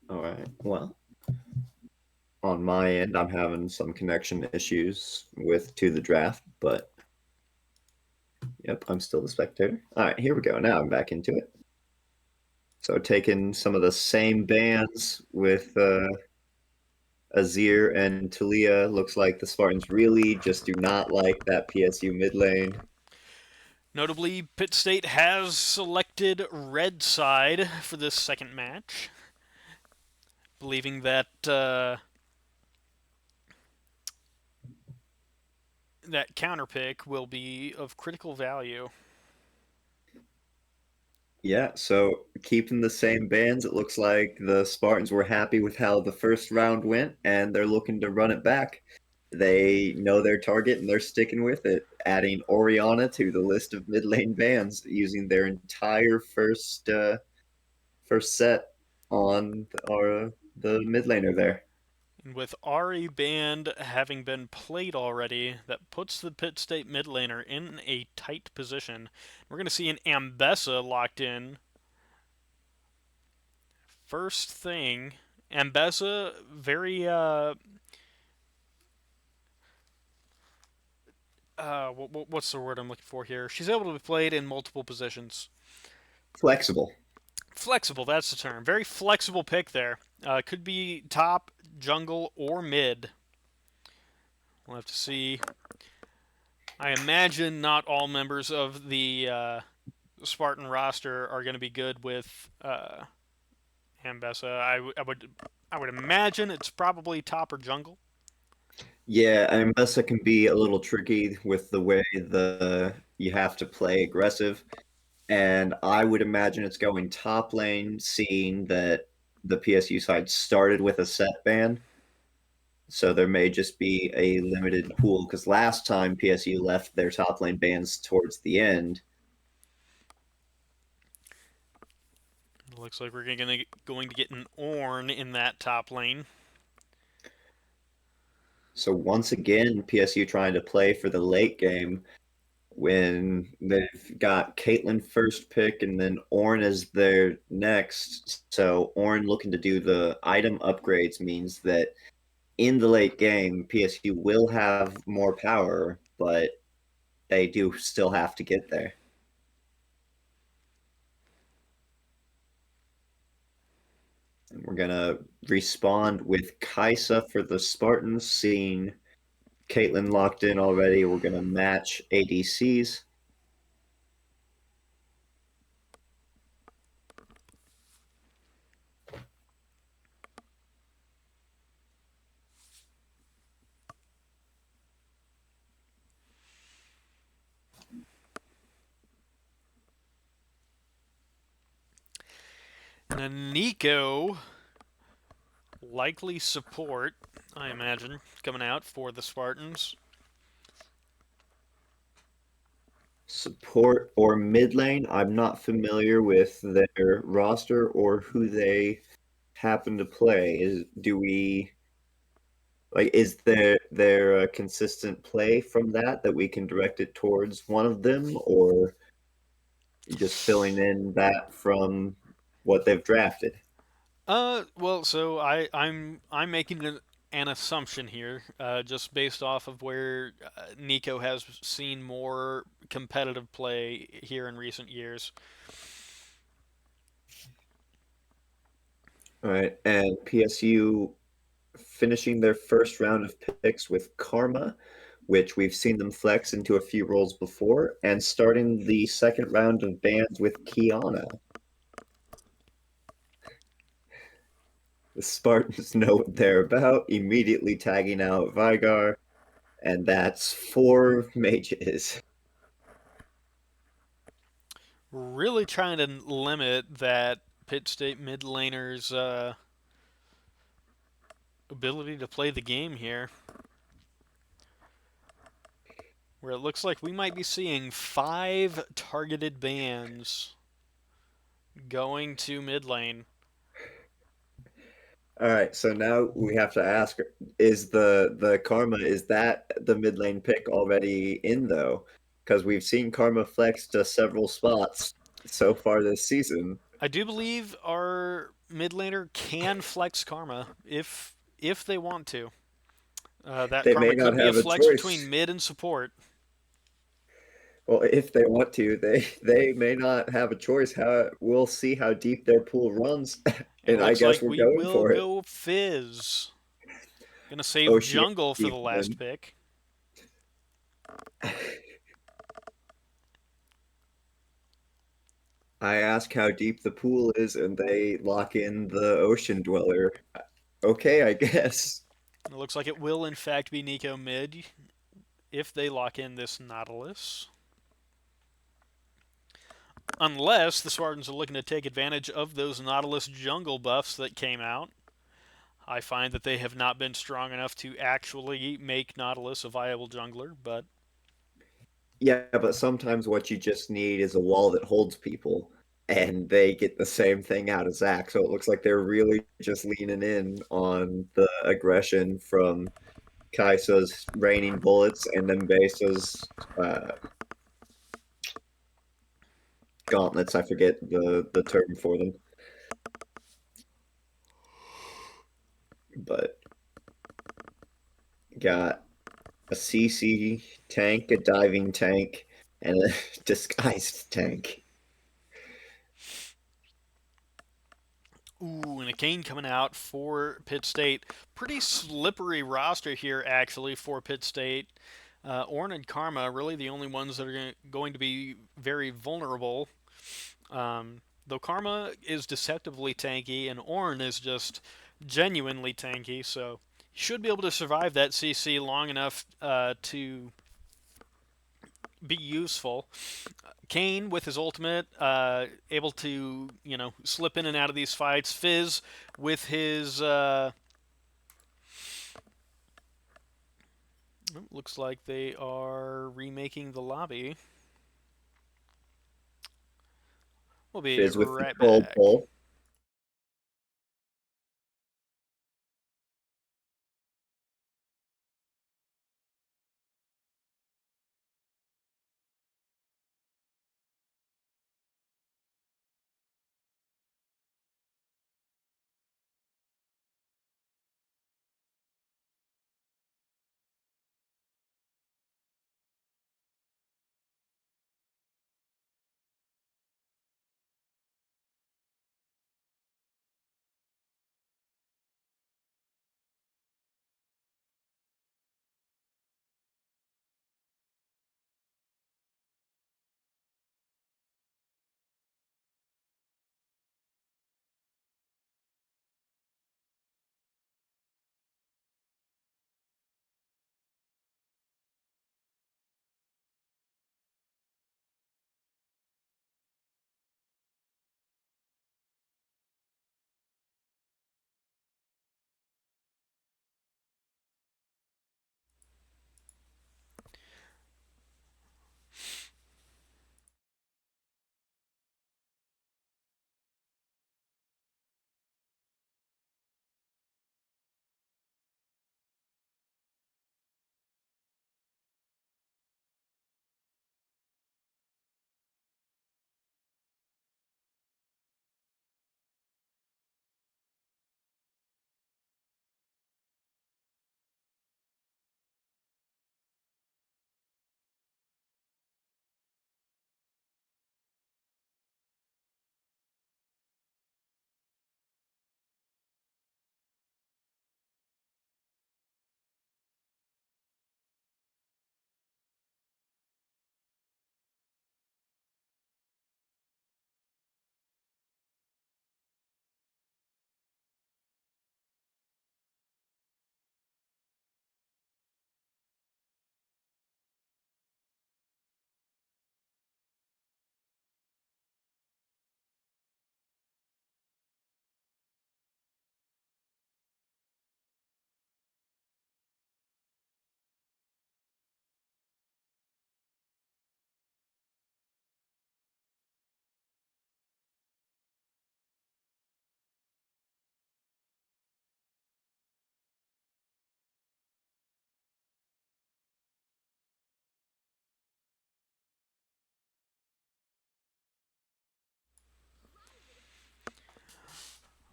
All right. Well, on my end, I'm having some connection issues with to the draft, but yep, I'm still the spectator. All right, here we go. Now I'm back into it. So taking some of the same bands with Azir and Talia. Looks like the Spartans really just do not like that PSU mid lane. Notably, Pitt State has selected red side for this second match, believing that that counter pick will be of critical value. Yeah, so keeping the same bands, it looks like the Spartans were happy with how the first round went, and they're looking to run it back. They know their target and they're sticking with it, adding Oriana to the list of mid lane bans, using their entire first set on the mid laner there. And with Ari banned having been played already, that puts the Pitt State mid laner in a tight position. We're going to see an Ambessa locked in. First thing, Ambessa, very what's the word I'm looking for here? She's able to be played in multiple positions. Flexible. Flexible, that's the term. Very flexible pick there. Could be top, jungle, or mid. We'll have to see. I imagine not all members of the Spartan roster are going to be good with Ambessa. I would imagine it's probably top or jungle. Yeah, and Mesa can be a little tricky with the way the you have to play aggressive. And I would imagine it's going top lane, seeing that the PSU side started with a set ban. So there may just be a limited pool because last time PSU left their top lane bans towards the end. It looks like we're going to get an Ornn in that top lane. So once again, PSU trying to play for the late game when they've got Caitlyn first pick and then Ornn is their next. So Ornn looking to do the item upgrades means that in the late game, PSU will have more power, but they do still have to get there. And we're gonna respond with Kaisa for the Spartans, seeing Caitlyn locked in already. We're gonna match ADCs. And then Nico, likely support, I imagine, coming out for the Spartans. Support or mid lane. I'm not familiar with their roster or who they happen to play. Is there a consistent play from that we can direct it towards one of them, or just filling in that from what they've drafted? Well, so I'm making an assumption here, just based off of where Nico has seen more competitive play here in recent years. All right, and PSU finishing their first round of picks with Karma, which we've seen them flex into a few roles before, and starting the second round of bans with Kiana. The Spartans know what they're about, immediately tagging out Vigar, and that's 4 mages. Really trying to limit that Pitt State mid laner's ability to play the game here. Where it looks like we might be seeing 5 targeted bans going to mid lane. All right, so now we have to ask, is the Karma, is that the mid lane pick already in though? Because we've seen Karma flex to several spots so far this season. I do believe our mid laner can flex Karma if they want to. That They may Karma not could be a have a flex between choice. mid and support. Well, if they want to, they may not have a choice. How we'll see how deep their pool runs, And it and I looks guess like we're we going will for it. go Fizz. Gonna save Oceanic jungle for the last Demon. pick. I ask how deep the pool is, and they lock in the Ocean Dweller. Okay, I guess. And it looks like it will in fact be Nico mid if they lock in this Nautilus. Unless the Spartans are looking to take advantage of those Nautilus jungle buffs that came out. I find that they have not been strong enough to actually make Nautilus a viable jungler, but Yeah, but sometimes what you just need is a wall that holds people, and they get the same thing out of Zach. So it looks like they're really just leaning in on the aggression from Kaisa's raining bullets and then Besa's gauntlets. I forget the term for them, but got a CC tank, a diving tank, and a disguised tank. ooh, and a Kane coming out for Pitt State. Pretty slippery roster here, actually, for Pitt State. Ornn and Karma, really the only ones that are going to be very vulnerable. Though Karma is deceptively tanky, and Ornn is just genuinely tanky, so should be able to survive that CC long enough to be useful. Kane with his ultimate, able to slip in and out of these fights. Fizz with his looks like they are remaking the lobby. We'll be Fizz with the right cold back. pull.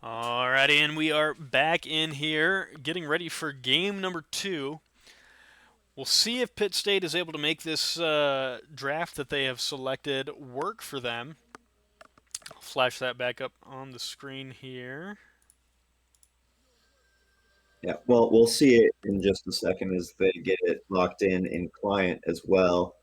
Alrighty, and we are back in here getting ready for game number 2. We'll see if Pitt State is able to make this draft that they have selected work for them. I'll flash that back up on the screen here. Yeah, well, we'll see it in just a second as they get it locked in client as well.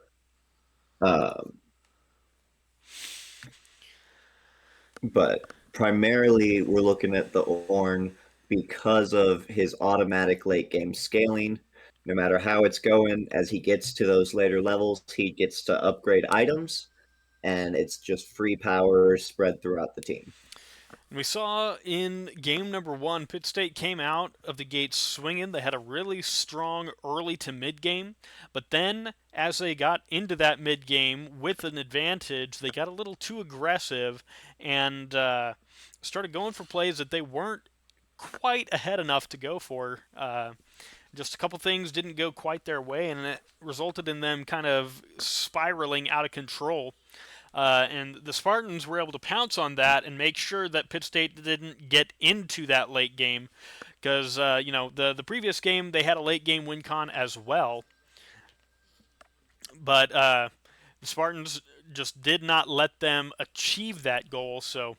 But primarily, we're looking at the Orn because of his automatic late game scaling. No matter how it's going, as he gets to those later levels, he gets to upgrade items, and it's just free power spread throughout the team. We saw in game number 1, Pitt State came out of the gates swinging. They had a really strong early to mid game, but then as they got into that mid game with an advantage, they got a little too aggressive and started going for plays that they weren't quite ahead enough to go for. Just a couple things didn't go quite their way, and it resulted in them kind of spiraling out of control. And the Spartans were able to pounce on that and make sure that Pitt State didn't get into that late game, because the previous game they had a late game win con as well, but the Spartans just did not let them achieve that goal. So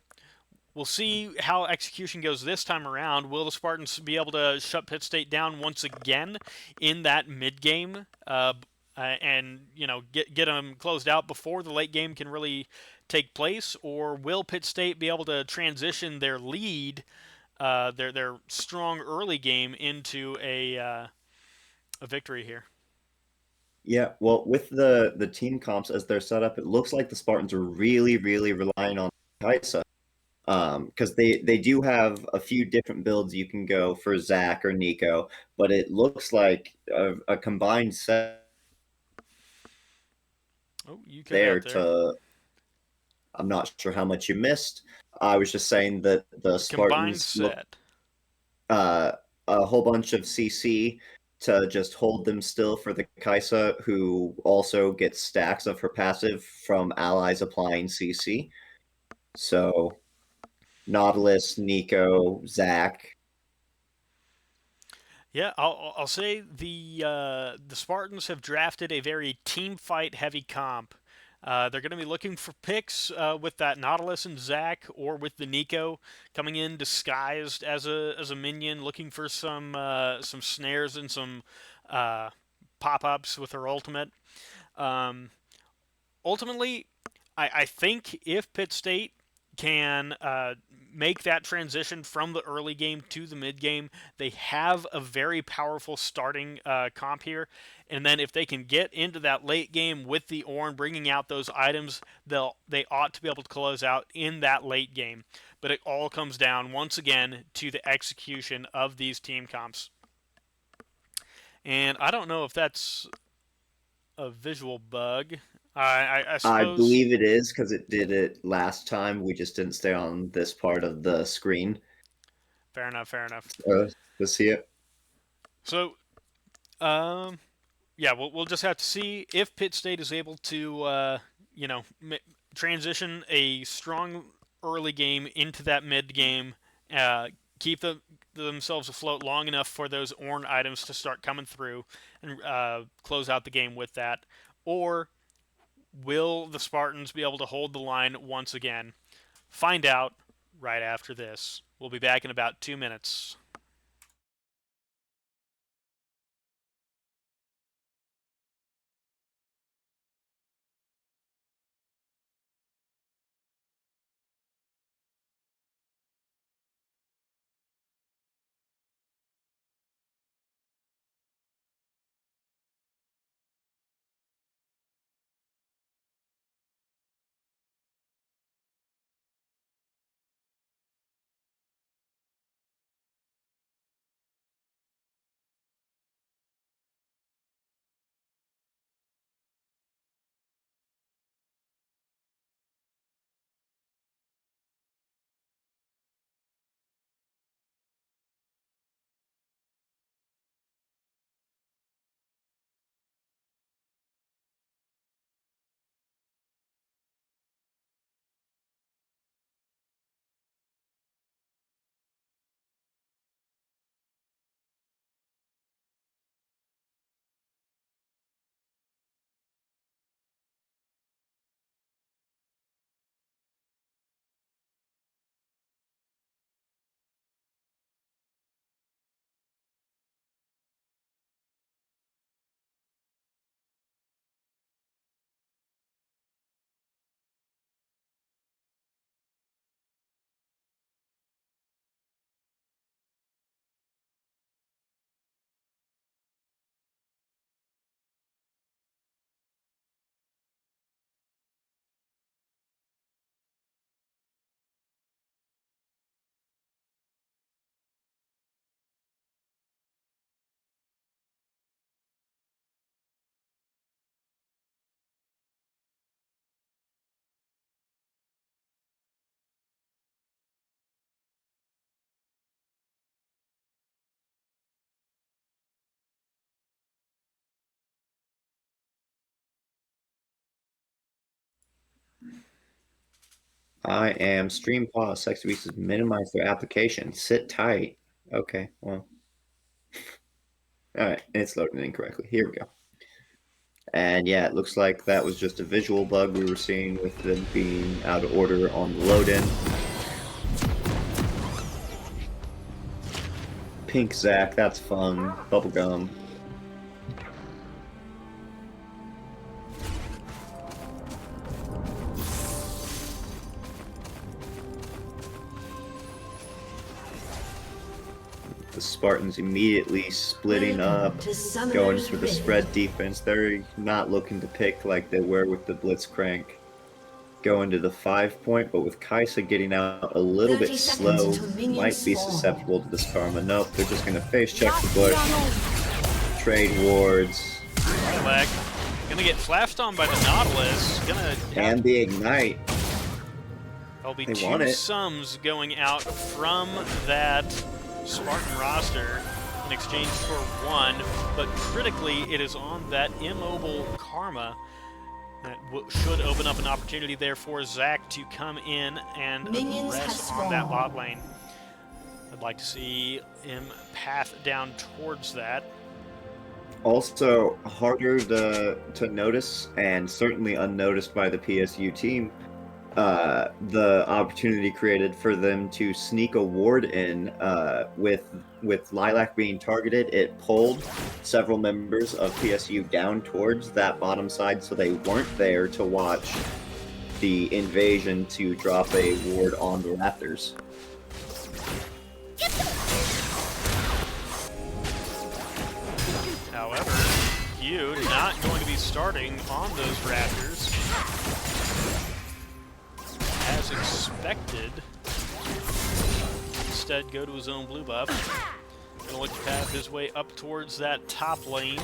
we'll see how execution goes this time around. Will the Spartans be able to shut Pitt State down once again in that mid game? And get them closed out before the late game can really take place, or will Pitt State be able to transition their lead, their strong early game into a victory here? Yeah, well, with the team comps as they're set up, it looks like the Spartans are really, really relying on Kaisa. Because they do have a few different builds you can go for Zach or Nico, but it looks like a combined set Oh, you cut there out there. to. I'm not sure how much you missed. I was just saying that the Combined Spartans look set. a whole bunch of CC to just hold them still for the Kaisa, who also gets stacks of her passive from allies applying CC. So Nautilus, Nico, Zach. Yeah, I'll say the Spartans have drafted a very team fight heavy comp. They're going to be looking for picks with that Nautilus and Zac, or with the Nico coming in disguised as a minion, looking for some snares and some pop ups with her ultimate. Um, Ultimately, I think if Pitt State can make that transition from the early game to the mid game, they have a very powerful starting comp here. And then if they can get into that late game with the Orn, bringing out those items, they ought to be able to close out in that late game. But it all comes down once again to the execution of these team comps. And I don't know if that's a visual bug. I I suppose. believe it is because it did it last time. We just didn't stay on this part of the screen Fair enough. Fair enough. to see it. So, um, yeah, we'll just have to see if Pitt State is able to, transition a strong early game into that mid game, keep themselves afloat long enough for those Orn items to start coming through, and close out the game with that, or will the Spartans be able to hold the line once again? Find out right after this. We'll be back in about 2 minutes. I am stream pause. Sexy Beasts has minimized their application. Sit tight. Okay, well. Alright, it's loading incorrectly. Here we go. And yeah, it looks like that was just a visual bug we were seeing with them being out of order on the load-in. Pink Zack, that's fun. Bubblegum. The Spartans immediately splitting up, going for the spread defense. They're not looking to pick like they were with the Blitzcrank. Going to the 5-point, but with Kaisa getting out a little bit slow, might be susceptible to this karma. Nope, they're just going to face check the bush. Trade wards. Lag. Gonna get flashed on by the Nautilus. And the Ignite. There'll be two sums going out from that Spartan roster in exchange for one, but critically it is on that immobile Karma that should open up an opportunity there for Zack to come in and rest on that bot lane. I'd like to see him path down towards that. Also, harder to notice, and certainly unnoticed by the PSU team, the opportunity created for them to sneak a ward in with Lilac being targeted. It pulled several members of PSU down towards that bottom side, so they weren't there to watch the invasion to drop a ward on the Raptors. However, you not going to be starting on those Raptors as expected. Instead, go to his own blue buff. Gonna look to path his way up towards that top lane.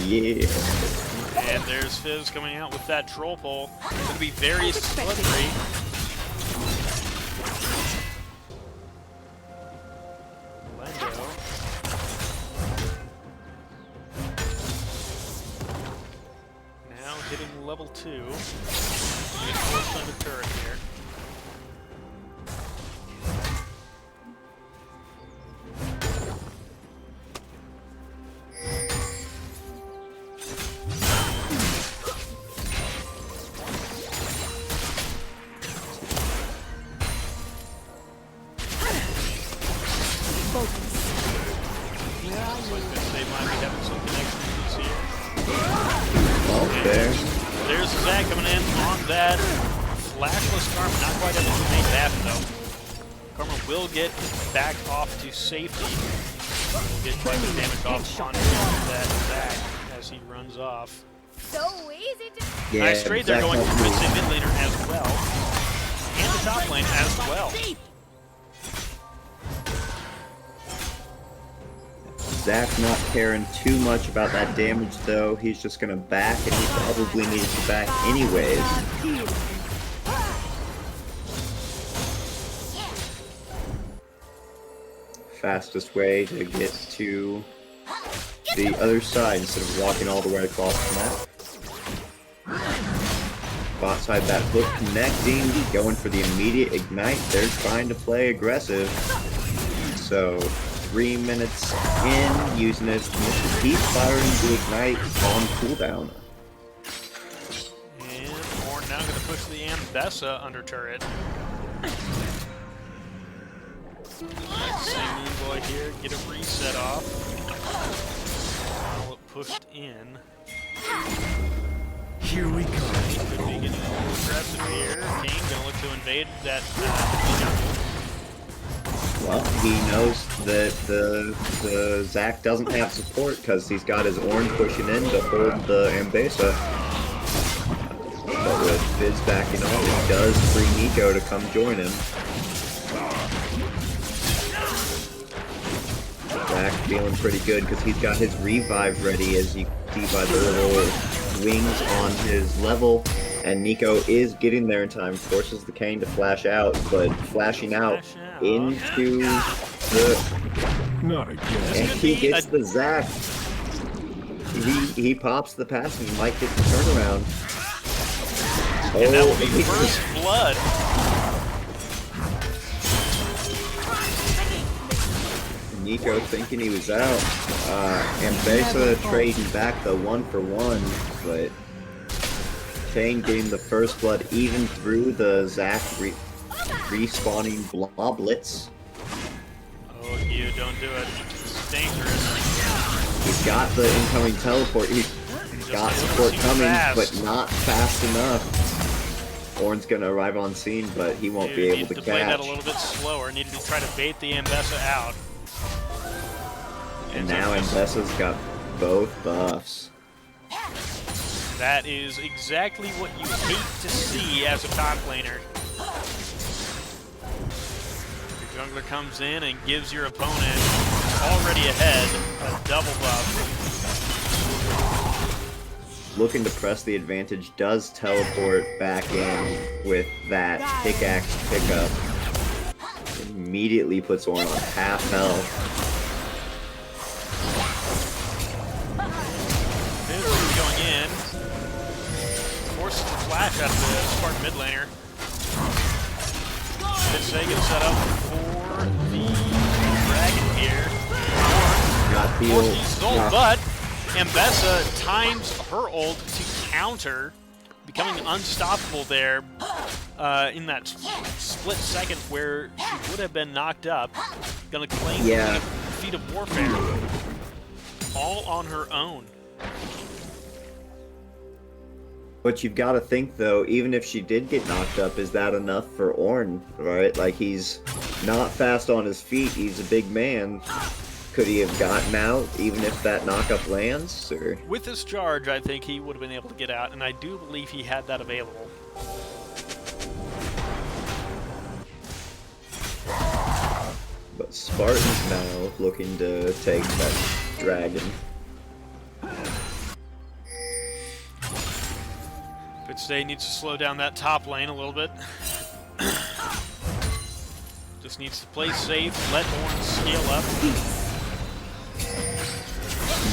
Yeah. And there's Fizz coming out with that troll pole. It's gonna be very slippery. Hitting level 2. Get forced on the turret here. Looks like they might be having some connections here. There's Zack coming in on that flashless Karma. Not quite able to make that though. Karma will get back off to safety. Will get quite a bit of damage off on that Zack as he runs off. So easy to Nice trade there going for mid laner as well. And the top lane as well. Zack not caring too much about that damage though. He's just gonna back, and he probably needed to back anyways. Fastest way to get to the other side instead of walking all the way across the map. Bot side, that hook connecting, going for the immediate ignite. They're trying to play aggressive. So 3 minutes in, using his permission, he's firing the ignite on cooldown. And Orn now going to push the Ambessa under turret. Same Moon Boy here, get a reset off. Now pushed in. Here we go. Could be getting a little aggressive here. King going to look to invade that jungle. Well, he knows that the Zack doesn't have support because he's got his Orn pushing in to hold the Ambessa. But with Fizz backing off, he does free Nico to come join him. Zack feeling pretty good because he's got his revive ready, as you see by the little wings on his level. And Nico is getting there in time, forces the Kane to flash out, but flashing out into the Not again. And he gets the Zac. He pops the pass and he might get the turnaround. And that will be first blood. Nico thinking he was out. Ambessa trading back the 1-for-1, but Kane getting the first blood even through the Zac respawning bloblets. Oh, you don't do it. It's dangerous. He's got the incoming teleport. He's got support coming, but not fast enough. Ornn's gonna arrive on scene, but he won't be able to catch. Play that a little bit slower. Needed to try to bait the Ambessa out. And now Ambessa's got both buffs. That is exactly what you hate to see as a top laner. Your jungler comes in and gives your opponent already ahead a double buff. Looking to press the advantage, does teleport back in with that pickaxe pickup. Immediately puts Ornn on half health. Going in. Forces the flash out of the Spartan mid laner. Pittsburg gets set up for the dragon here. Got healed. But Ambessa times her ult to counter, becoming unstoppable there in that split second where she would have been knocked up. Gonna claim the feat of warfare. All on her own. But you've got to think, though, even if she did get knocked up, is that enough for Ornn, right? Like, he's not fast on his feet. He's a big man. Could he have gotten out, even if that knockup lands? Or? With his charge, I think he would have been able to get out, and I do believe he had that available. But Spartan's now looking to take that dragon. Pittsburg needs to slow down that top lane a little bit. Just needs to play safe, let Ornn scale up.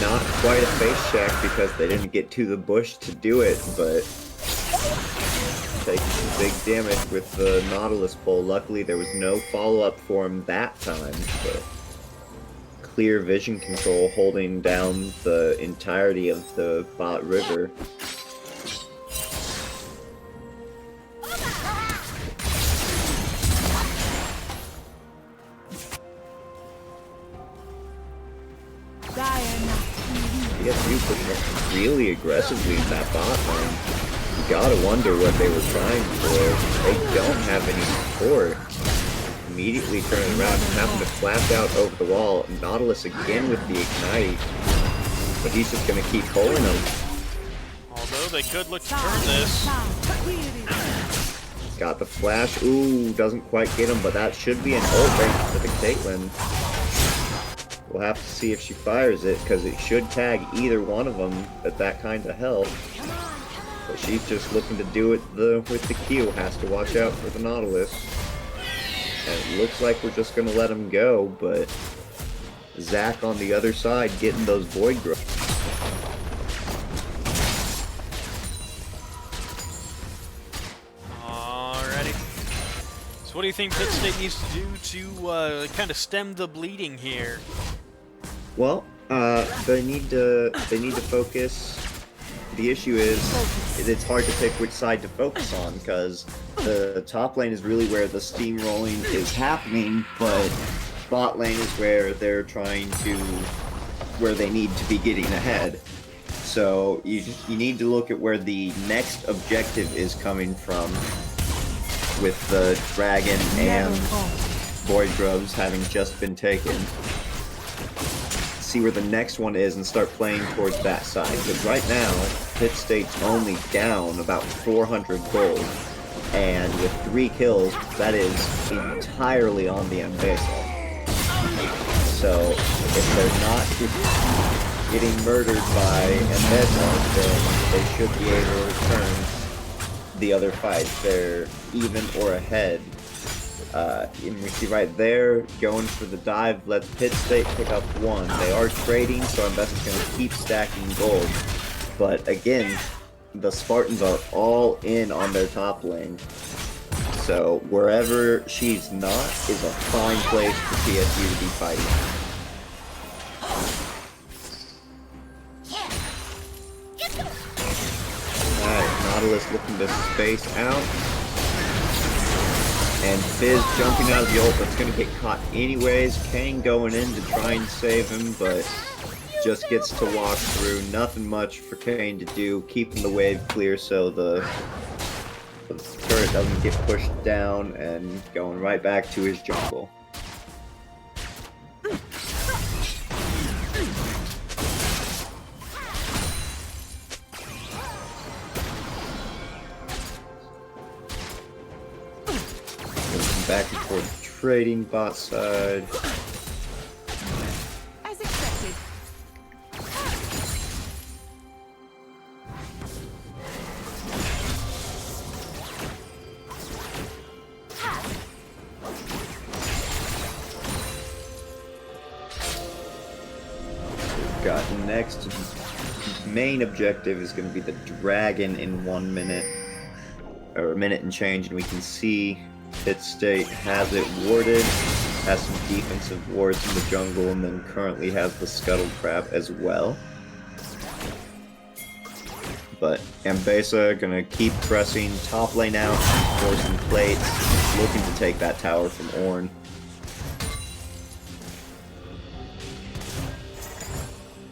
Not quite a face check because they didn't get to the bush to do it, but taking some big damage with the Nautilus pull. Luckily, there was no follow-up for him that time, but clear vision control holding down the entirety of the bot river. PSU pushing up really aggressively in that bot lane. You gotta wonder what they were trying for. They don't have any support. Immediately turning around and having to flash out over the wall. Nautilus again with the ignite. But he's just gonna keep pulling them. Although they could look to turn this. Got the flash. Ooh, doesn't quite get him, but that should be an ult range for the Caitlyn. We'll have to see if she fires it, because it should tag either one of them at that kind of health. But she's just looking to do it with the Q. Has to watch out for the Nautilus. And it looks like we're just going to let him go, but Zac on the other side getting those Void Growth. Alrighty. So what do you think Pitt State needs to do to kind of stem the bleeding here? Well, they need to focus. The issue is it's hard to pick which side to focus on, because the top lane is really where the steamrolling is happening, but bot lane is where they're where they need to be getting ahead. So you need to look at where the next objective is coming from, with the dragon and Void Grubs having just been taken. See where the next one is and start playing towards that side. Because right now, Pitt State's only down about 400 gold. And with 3 kills, that is entirely on the Ambessa. So, if they're not getting murdered by Ambessa, then they should be able to return the other fight. They're even or ahead And we see right there, going for the dive, lets Pitt State pick up 1. They are trading, so Ambessa's going to keep stacking gold. But again, the Spartans are all in on their top lane. So wherever she's not is a fine place for PSU to be fighting. Alright, Nautilus looking to space out. And Fizz jumping out of the ult, that's going to get caught anyways. Kang going in to try and save him, but just gets to walk through. Nothing much for Kane to do, keeping the wave clear so the turret doesn't get pushed down, and going right back to his jungle. Back and forth trading bot side. As expected. We've got next main objective is going to be the dragon in 1 minute, or a minute and change, and we can see Pitt State has it warded, has some defensive wards in the jungle, and then currently has the Scuttle Crab as well. But Ambessa gonna keep pressing top lane out, forcing plates, looking to take that tower from Ornn.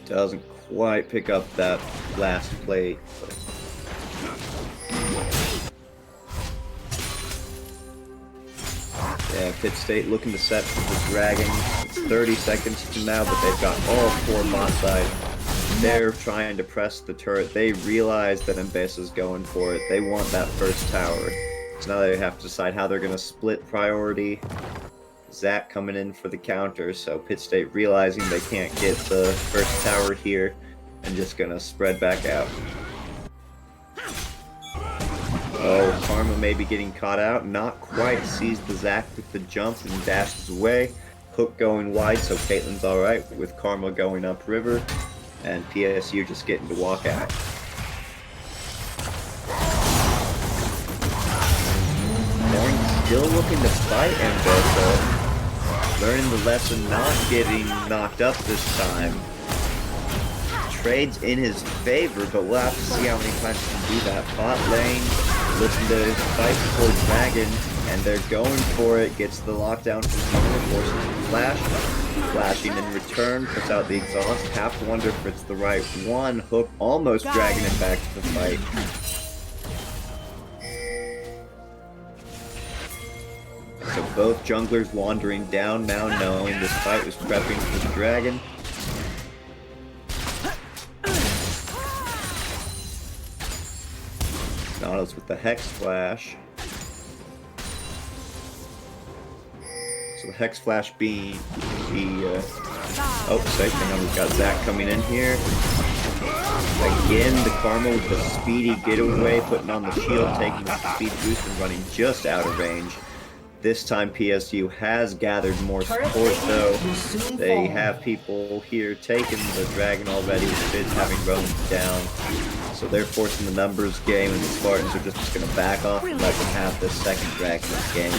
Doesn't quite pick up that last plate, but yeah, Pitt State looking to set for the dragon. It's 30 seconds from now, but they've got all 4 bot side. They're trying to press the turret. They realize that Ambessa's going for it. They want that first tower. So now they have to decide how they're going to split priority. Zach coming in for the counter, so Pitt State realizing they can't get the first tower here, and just going to spread back out. Oh, Karma may be getting caught out. Not quite. Sees the Zac with the jump and dashes away. Hook going wide, so Caitlyn's alright with Karma going upriver. And PSU just getting to walk out. Ornn still looking to fight Ambessa. Learning the lesson, not getting knocked up this time. Trades in his favor, but we'll have to see how many times he can do that. Bot lane, listen to his fight before Dragon, and they're going for it. Gets the lockdown from Karma, forces the flash. Flashing in return, puts out the exhaust. Have to wonder if it's the right one. Hook almost dragging him back to the fight. So both junglers wandering down now, knowing this fight was prepping for the dragon. Nautilus with the Hex Flash. So the Hex Flash being oh, safe. I know we've got Zac coming in here. Again, the Karma with the speedy getaway, putting on the shield, taking the speed boost and running just out of range. This time PSU has gathered more support though. They have people here taking the dragon already, with Fizz having roamed down. So they're forcing the numbers game, and the Spartans are just going to back off and let them have the second dragon in the game.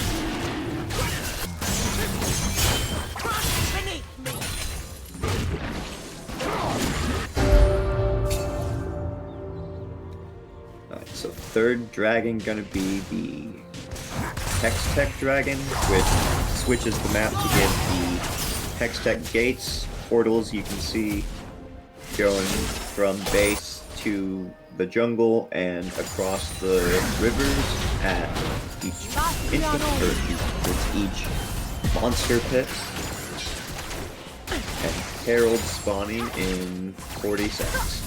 Alright, so third dragon gonna be the Hextech dragon, which switches the map to give the Hextech gates, portals you can see going from base to the jungle and across the rivers at each instance, or with each monster pit. And Herald spawning in 40 seconds.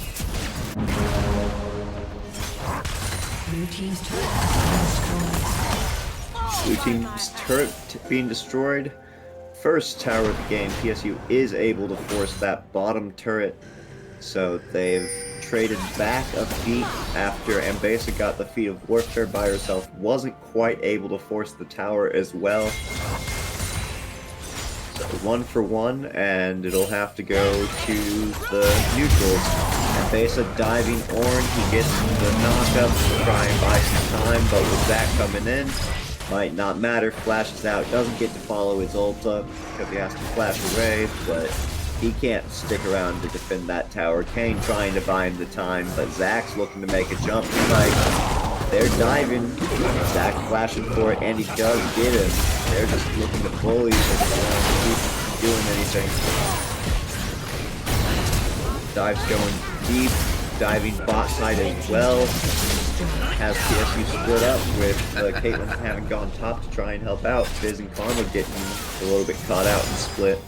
Blue team's turret. Blue team's turret being destroyed. First tower of the game, PSU is able to force that bottom turret. So they've traded back a feat after Ambessa got the feat of Warfare by herself, wasn't quite able to force the tower as well. So 1 for 1, and it'll have to go to the neutrals. Ambessa diving Ornn, he gets the knockup to try and buy some time, but with that coming in, might not matter, flashes out, doesn't get to follow his ult up because he has to flash away, but he can't stick around to defend that tower. Kane trying to buy him the time, but Zach's looking to make a jump fight. They're diving, Zach flashing for it, and he does get him. They're just looking to bully him, keep him doing anything. Dive's going deep, diving bot side as well. Has PSU split up with Caitlyn having gone top to try and help out. Fizz and Karma getting a little bit caught out and split.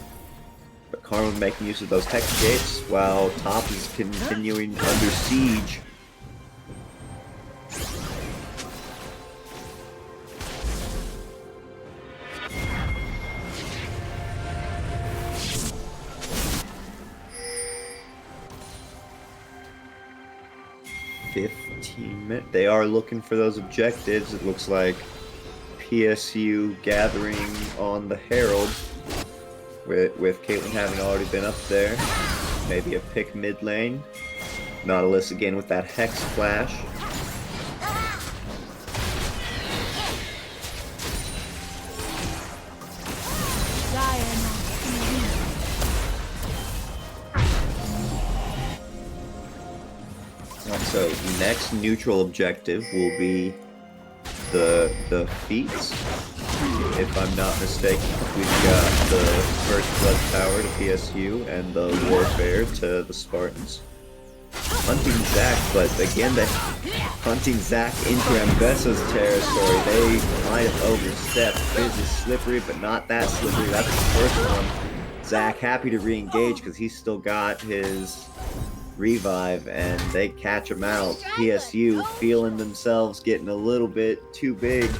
But Karma making use of those Hex Gates while top is continuing under siege. They are looking for those objectives. It looks like PSU gathering on the Herald, with Caitlyn having already been up there. Maybe a pick mid lane. Nautilus again with that Hex Flash. So next neutral objective will be the feats. If I'm not mistaken, we've got the first blood tower to PSU and the warfare to the Spartans. Hunting Zach, but again, hunting Zach into Ambessa's territory. They might have overstepped. Fizz is slippery, but not that slippery. That's the first one. Zach happy to re-engage because he's still got his revive, and they catch him out. PSU feeling themselves getting a little bit too big.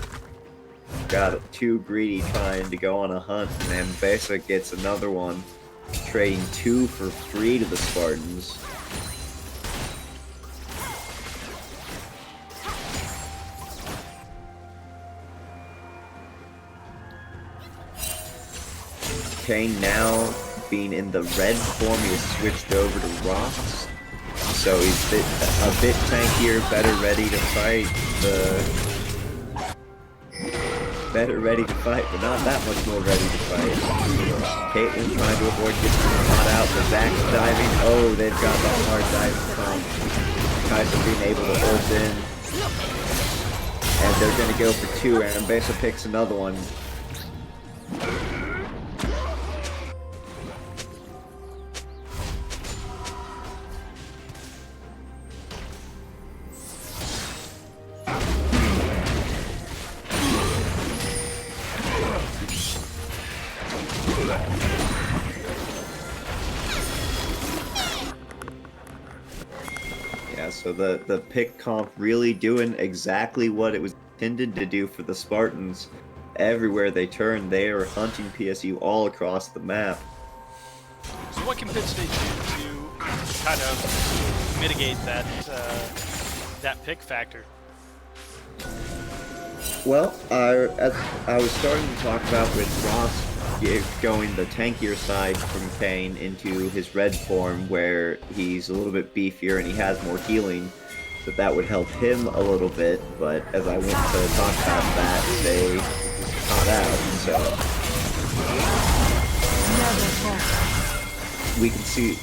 Got too greedy trying to go on a hunt, and Ambessa gets another one, trading 2 for free to the Spartans. Kane now being in the red form, he has switched over to Rocks. So he's a bit tankier, better ready to fight. Better ready to fight, but not that much more ready to fight. Caitlyn trying to avoid getting caught out, but Zach's diving. Oh, they've got the hard diving from Kaiser being able to ult in. And they're going to go for 2, and Ambessa picks another one. Yeah, so the pick comp really doing exactly what it was intended to do for the Spartans. Everywhere they turn, they are hunting PSU all across the map. So what can Pitt State do to kind of mitigate that that pick factor? Well, as I was starting to talk about with Ross going the tankier side from Kane into his red form, where he's a little bit beefier and he has more healing, that would help him a little bit. But as I went to talk about that, they caught out, so we can see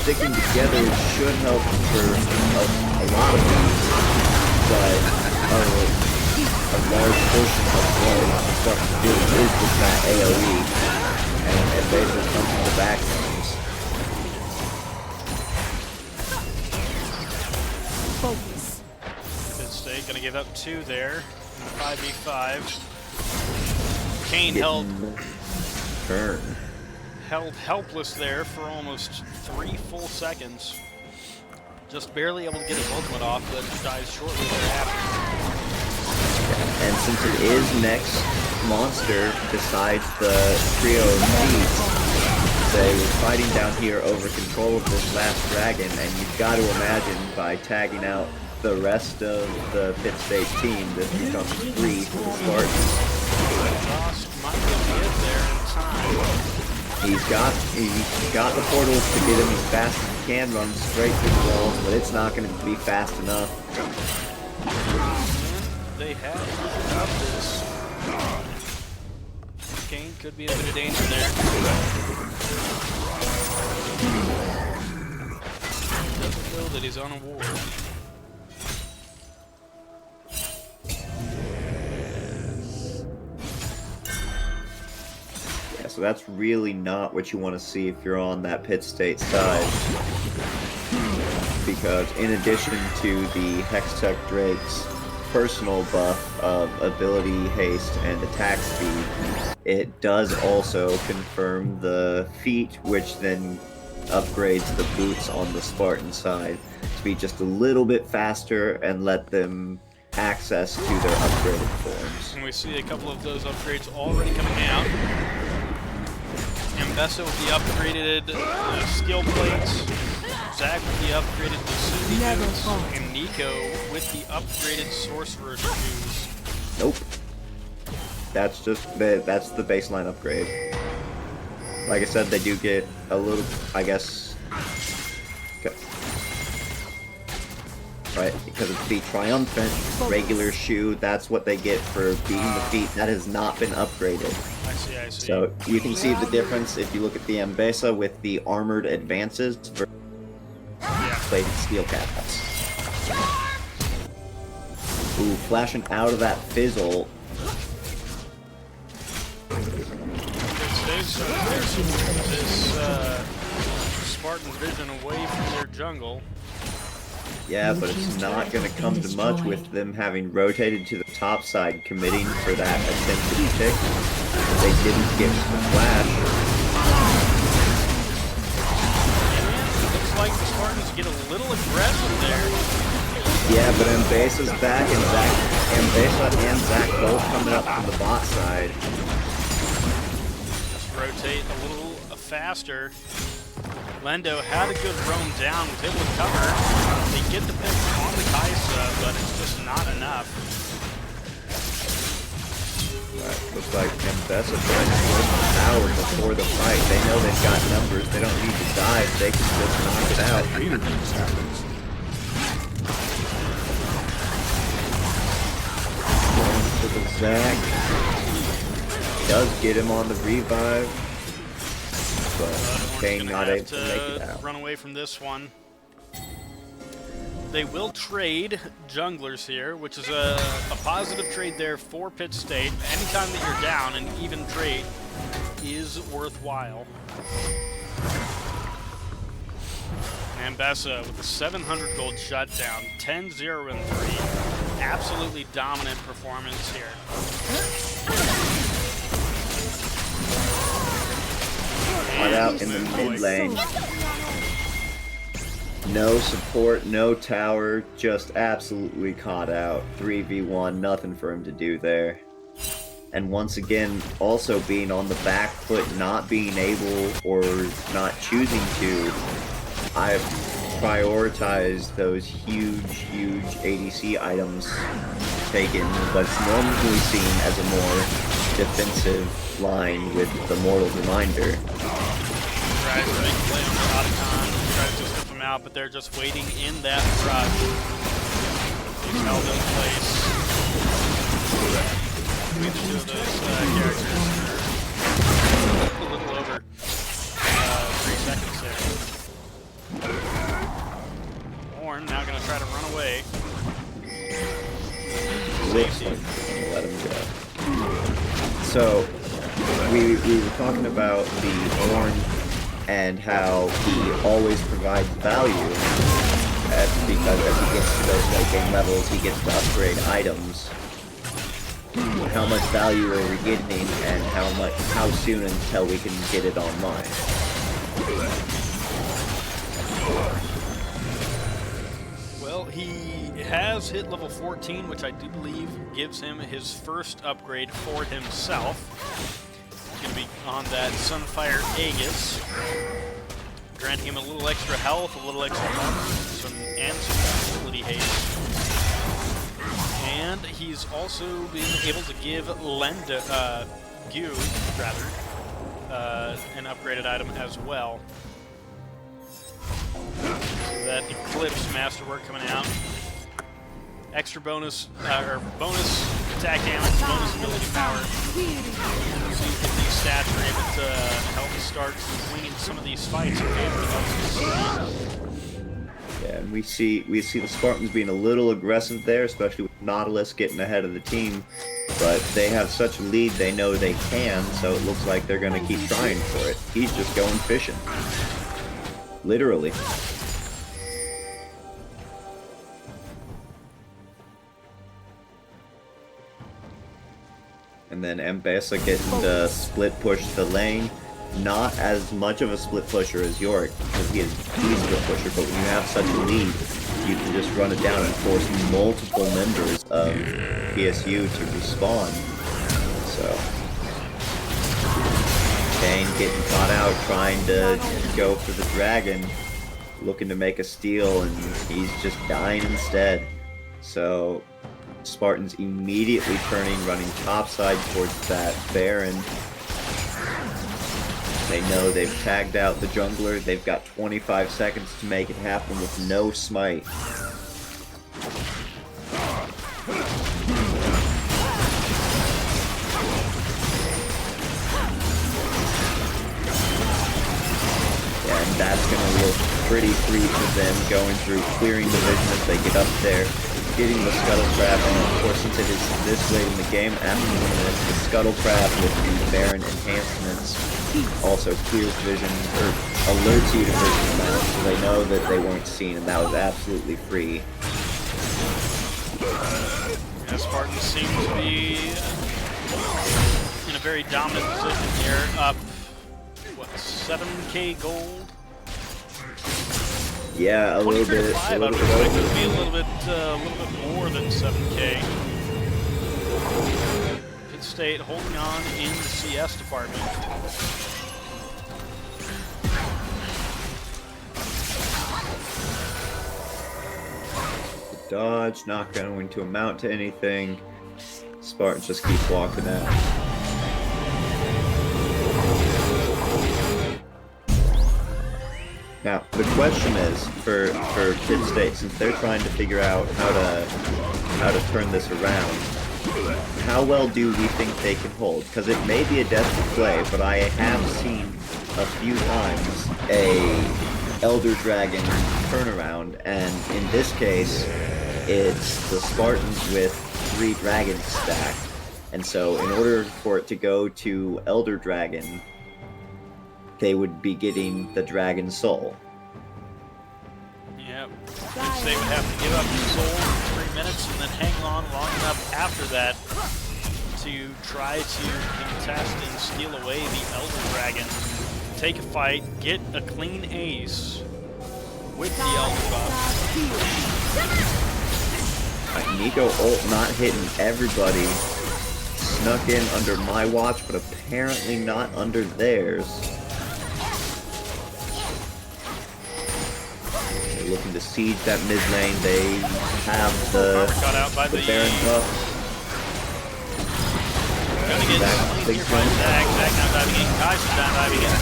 sticking together should help for a lot of things, but a large portion of what stuff to do is just that AoE, and basically come from the back ends. Focus. Pitt State gonna give up 2 there in the 5v5. Kane held helpless there for almost 3 full seconds. Just barely able to get his ultimate off, but dies shortly thereafter. And since it is next monster besides the trio of thieves, they were fighting down here over control of this last dragon, and you've got to imagine by tagging out the rest of the Pitt State team, this becomes free for the Spartans. Lost might get there in time. He's got the portals to get him as fast as he can, run straight through the walls, but it's not going to be fast enough. And they have up this. Kane could be in a bit of danger there. Doesn't know that he's on a ward. Yeah, so that's really not what you want to see if you're on that Pitt State side. Because in addition to the Hextech Drake's personal buff of ability, haste, and attack speed, it does also confirm the feat, which then upgrades the boots on the Spartan side to be just a little bit faster and let them access to their upgraded forms. And we see a couple of those upgrades already coming out. Ambessa with the upgraded skill plates, Zach with the upgraded Vesuvi boots, and Nico with the upgraded Sorcerer's shoes. Nope. That's the baseline upgrade. Like I said, they do get a little, I guess. Okay. Right, because it's the Triumphant regular shoe, that's what they get for beating the feat. That has not been upgraded. I see. So you can see the difference if you look at the Ambessa with the armored advances versus plated steel caps. Ooh, flashing out of that fizzle. This Spartan's vision away from their jungle. Yeah, but it's not going to come to much with them having rotated to the top side, committing for that attempted pick. They didn't get the flash. Looks like the Spartans get a little aggressive there. Yeah, but Ambessa's back, and Ambessa and Zach both coming up from the bot side. Just rotate a little faster. Lendo had a good roam down, was able to cover. They get the pick on the Kaisa, but it's just not enough. Right, looks like Ambessa trying to force the power before the fight. They know they've got numbers, they don't need to dive, they can just knock it out. Going to the Zach. Does get him on the revive. But Kane not able to make it out. Run away from this one. They will trade junglers here, which is a positive trade there for Pitt State. Anytime that you're down, an even trade is worthwhile. Ambessa with a 700 gold shutdown, 10-0 and 3. Absolutely dominant performance here. Caught out in the mid lane. No support, no tower, just absolutely caught out. 3v1, nothing for him to do there. And once again, also being on the back foot, not being able or not choosing to, I've prioritized those huge ADC items taken, what's normally seen as a more defensive line with the Mortal Reminder. Right, so they can play on the Otacon, try to step them out, but they're just waiting in that rush. He's held in place. Between the two of those characters for a little over 3 seconds there. Horn now going to try to run away. Looks like let him go. So, we were talking about the Horn and how he always provides value because as he gets to those late game levels, he gets to upgrade items. How much value are we getting, and how soon until we can get it online? Well, he has hit level 14, which I do believe gives him his first upgrade for himself. He's going to be on that Sunfire Aegis, granting him a little extra health, a little extra health, and some ability haste. And he's also been able to give Gu, an upgraded item as well. So that Eclipse Masterwork coming out. Extra bonus, or bonus attack damage, bonus ability power. See if these stats are able to help us start winning some of these fights in favor of us. Yeah, and we see the Spartans being a little aggressive there, especially with Nautilus getting ahead of the team. But they have such a lead, they know they can, so it looks like they're going to keep trying for it. He's just going fishing. Literally. And then M-Pesa getting the split push to lane. Not as much of a split pusher as Yorick, because he's a split pusher, but when you have such a lead, you can just run it down and force multiple members of PSU to respawn. So, Kane getting caught out trying to go for the dragon, looking to make a steal, and he's just dying instead. So, Spartans immediately running topside towards that Baron. They know they've tagged out the jungler. They've got 25 seconds to make it happen with no smite. Yeah, and that's going to look pretty free for them, going through, clearing the vision as they get up there, getting the Scuttle Crab, and of course, since it is this late in the game, after the Scuttle Crab with the Baron enhancements also clears vision, or alerts you to vision amount, so they know that they weren't seen, and that was absolutely free. Yeah, Spartans seem to be in a very dominant position here, up, what, 7k gold? Yeah, a little bit. I would expect it to be a little bit more than 7k. Pitt State holding on in the CS department. The dodge not going to amount to anything. Spartans just keep walking out. Now, the question is, for Pitt State, since they're trying to figure out how to turn this around, how well do we think they can hold? Because it may be a desperate play, but I have seen a few times a Elder Dragon turnaround, and in this case, it's the Spartans with 3 dragons stacked. And so, in order for it to go to Elder Dragon, they would be getting the Dragon Soul. Yep. They would have to give up the soul in 3 minutes and then hang on long enough after that to try to contest and steal away the Elder Dragon. Take a fight, get a clean ace with the Elder buff. Nico ult not hitting everybody. Snuck in under my watch, but apparently not under theirs. Looking to siege that mid lane. They have the Baron buff. Gonna get squeezed here by Zach. Zach now diving in. Kai's down diving in.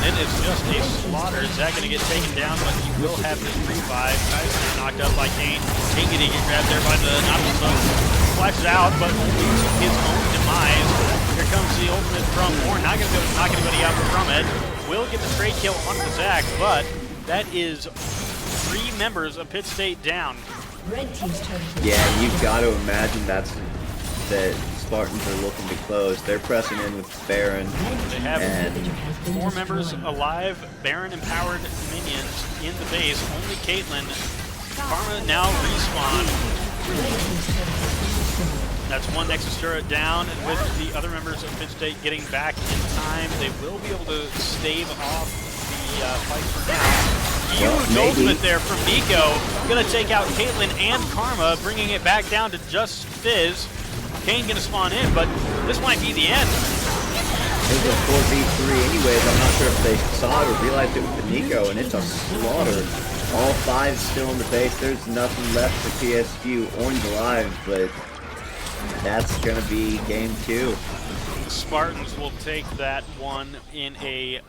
It is just a slaughter. Zach gonna get taken down, but he will have his revive. Kai's knocked up by Kane. Kane getting grabbed there by the Nautilus. Flashes out, but only to his own demise. Here comes the ultimate from Horn. Not gonna be able to knock anybody out from it. Will get the trade kill onto Zach, but that is 3 members of Pitt State down. Red team's turn. Yeah, you've got to imagine that Spartans are looking to close. They're pressing in with Baron. They have 4 members alive, Baron empowered minions in the base. Only Caitlyn. Karma now respawn. That's 1 Nexus turret down, and with the other members of Pitt State getting back in time, they will be able to stave off the fight for now. Huge ultimate there from Nico. Gonna take out Caitlyn and Karma, bringing it back down to just Fizz. Kane gonna spawn in, but this might be the end. It was a 4v3 anyways. I'm not sure if they saw it or realized it with the Nico, and it's a slaughter. All five still in the base. There's nothing left for PSU. Orange alive, but that's going to be game two. The Spartans will take that one in a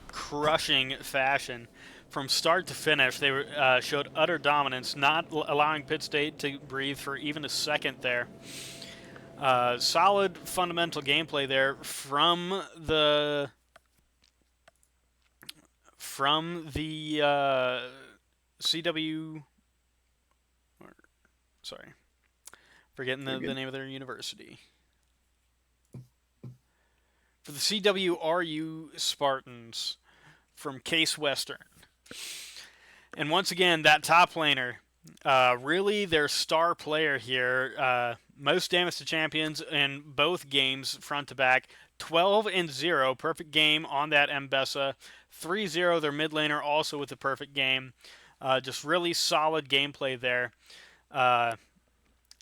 crushing fashion. From start to finish, they showed utter dominance, not allowing Pitt State to breathe for even a second there. Solid fundamental gameplay there from the CW. Sorry, forgetting the name of their university. For the CWRU Spartans from Case Western. And once again, that top laner, really their star player here. Most damage to champions in both games, front to back. 12-0, perfect game on that Mbessa. 3-0, their mid laner also with a perfect game. Just really solid gameplay there.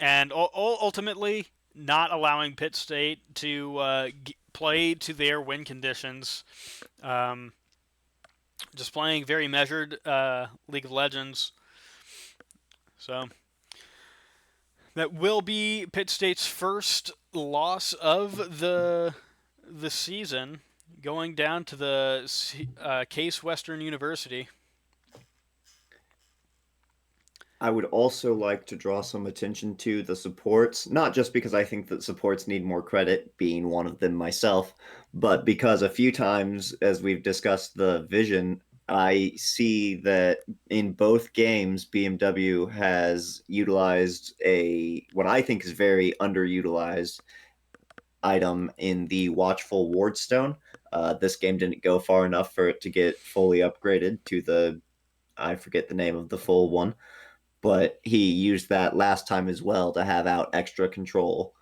And ultimately, not allowing Pitt State to play to their win conditions. Just playing very measured League of Legends. So that will be Pitt State's first loss of the season, going down to the Case Western University. I would also like to draw some attention to the supports, not just because I think that supports need more credit, being one of them myself, but because a few times, as we've discussed the vision, I see that in both games, BMW has utilized what I think is very underutilized item in the Watchful Wardstone. This game didn't go far enough for it to get fully upgraded to I forget the name of the full one, but he used that last time as well to have out extra control.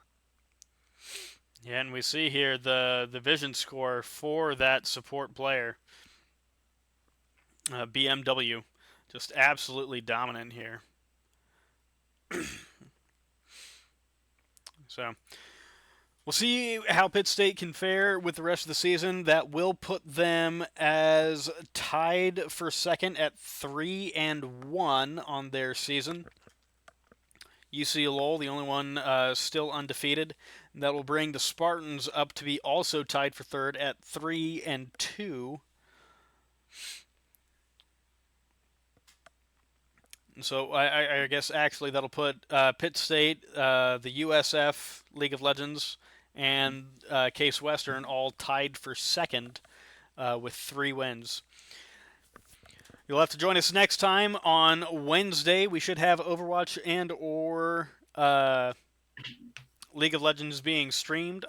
Yeah, and we see here the vision score for that support player, BMW, just absolutely dominant here. So we'll see how Pitt State can fare with the rest of the season. That will put them as tied for second at 3-1 on their season. UC Lowell, the only one still undefeated. That will bring the Spartans up to be also tied for third at 3-2. So I guess actually that'll put Pitt State, the USF League of Legends, and Case Western all tied for second with 3 wins. You'll have to join us next time on Wednesday. We should have Overwatch and or League of Legends being streamed.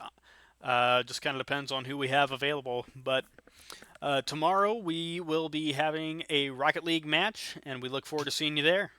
Just kind of depends on who we have available. But tomorrow we will be having a Rocket League match, and we look forward to seeing you there.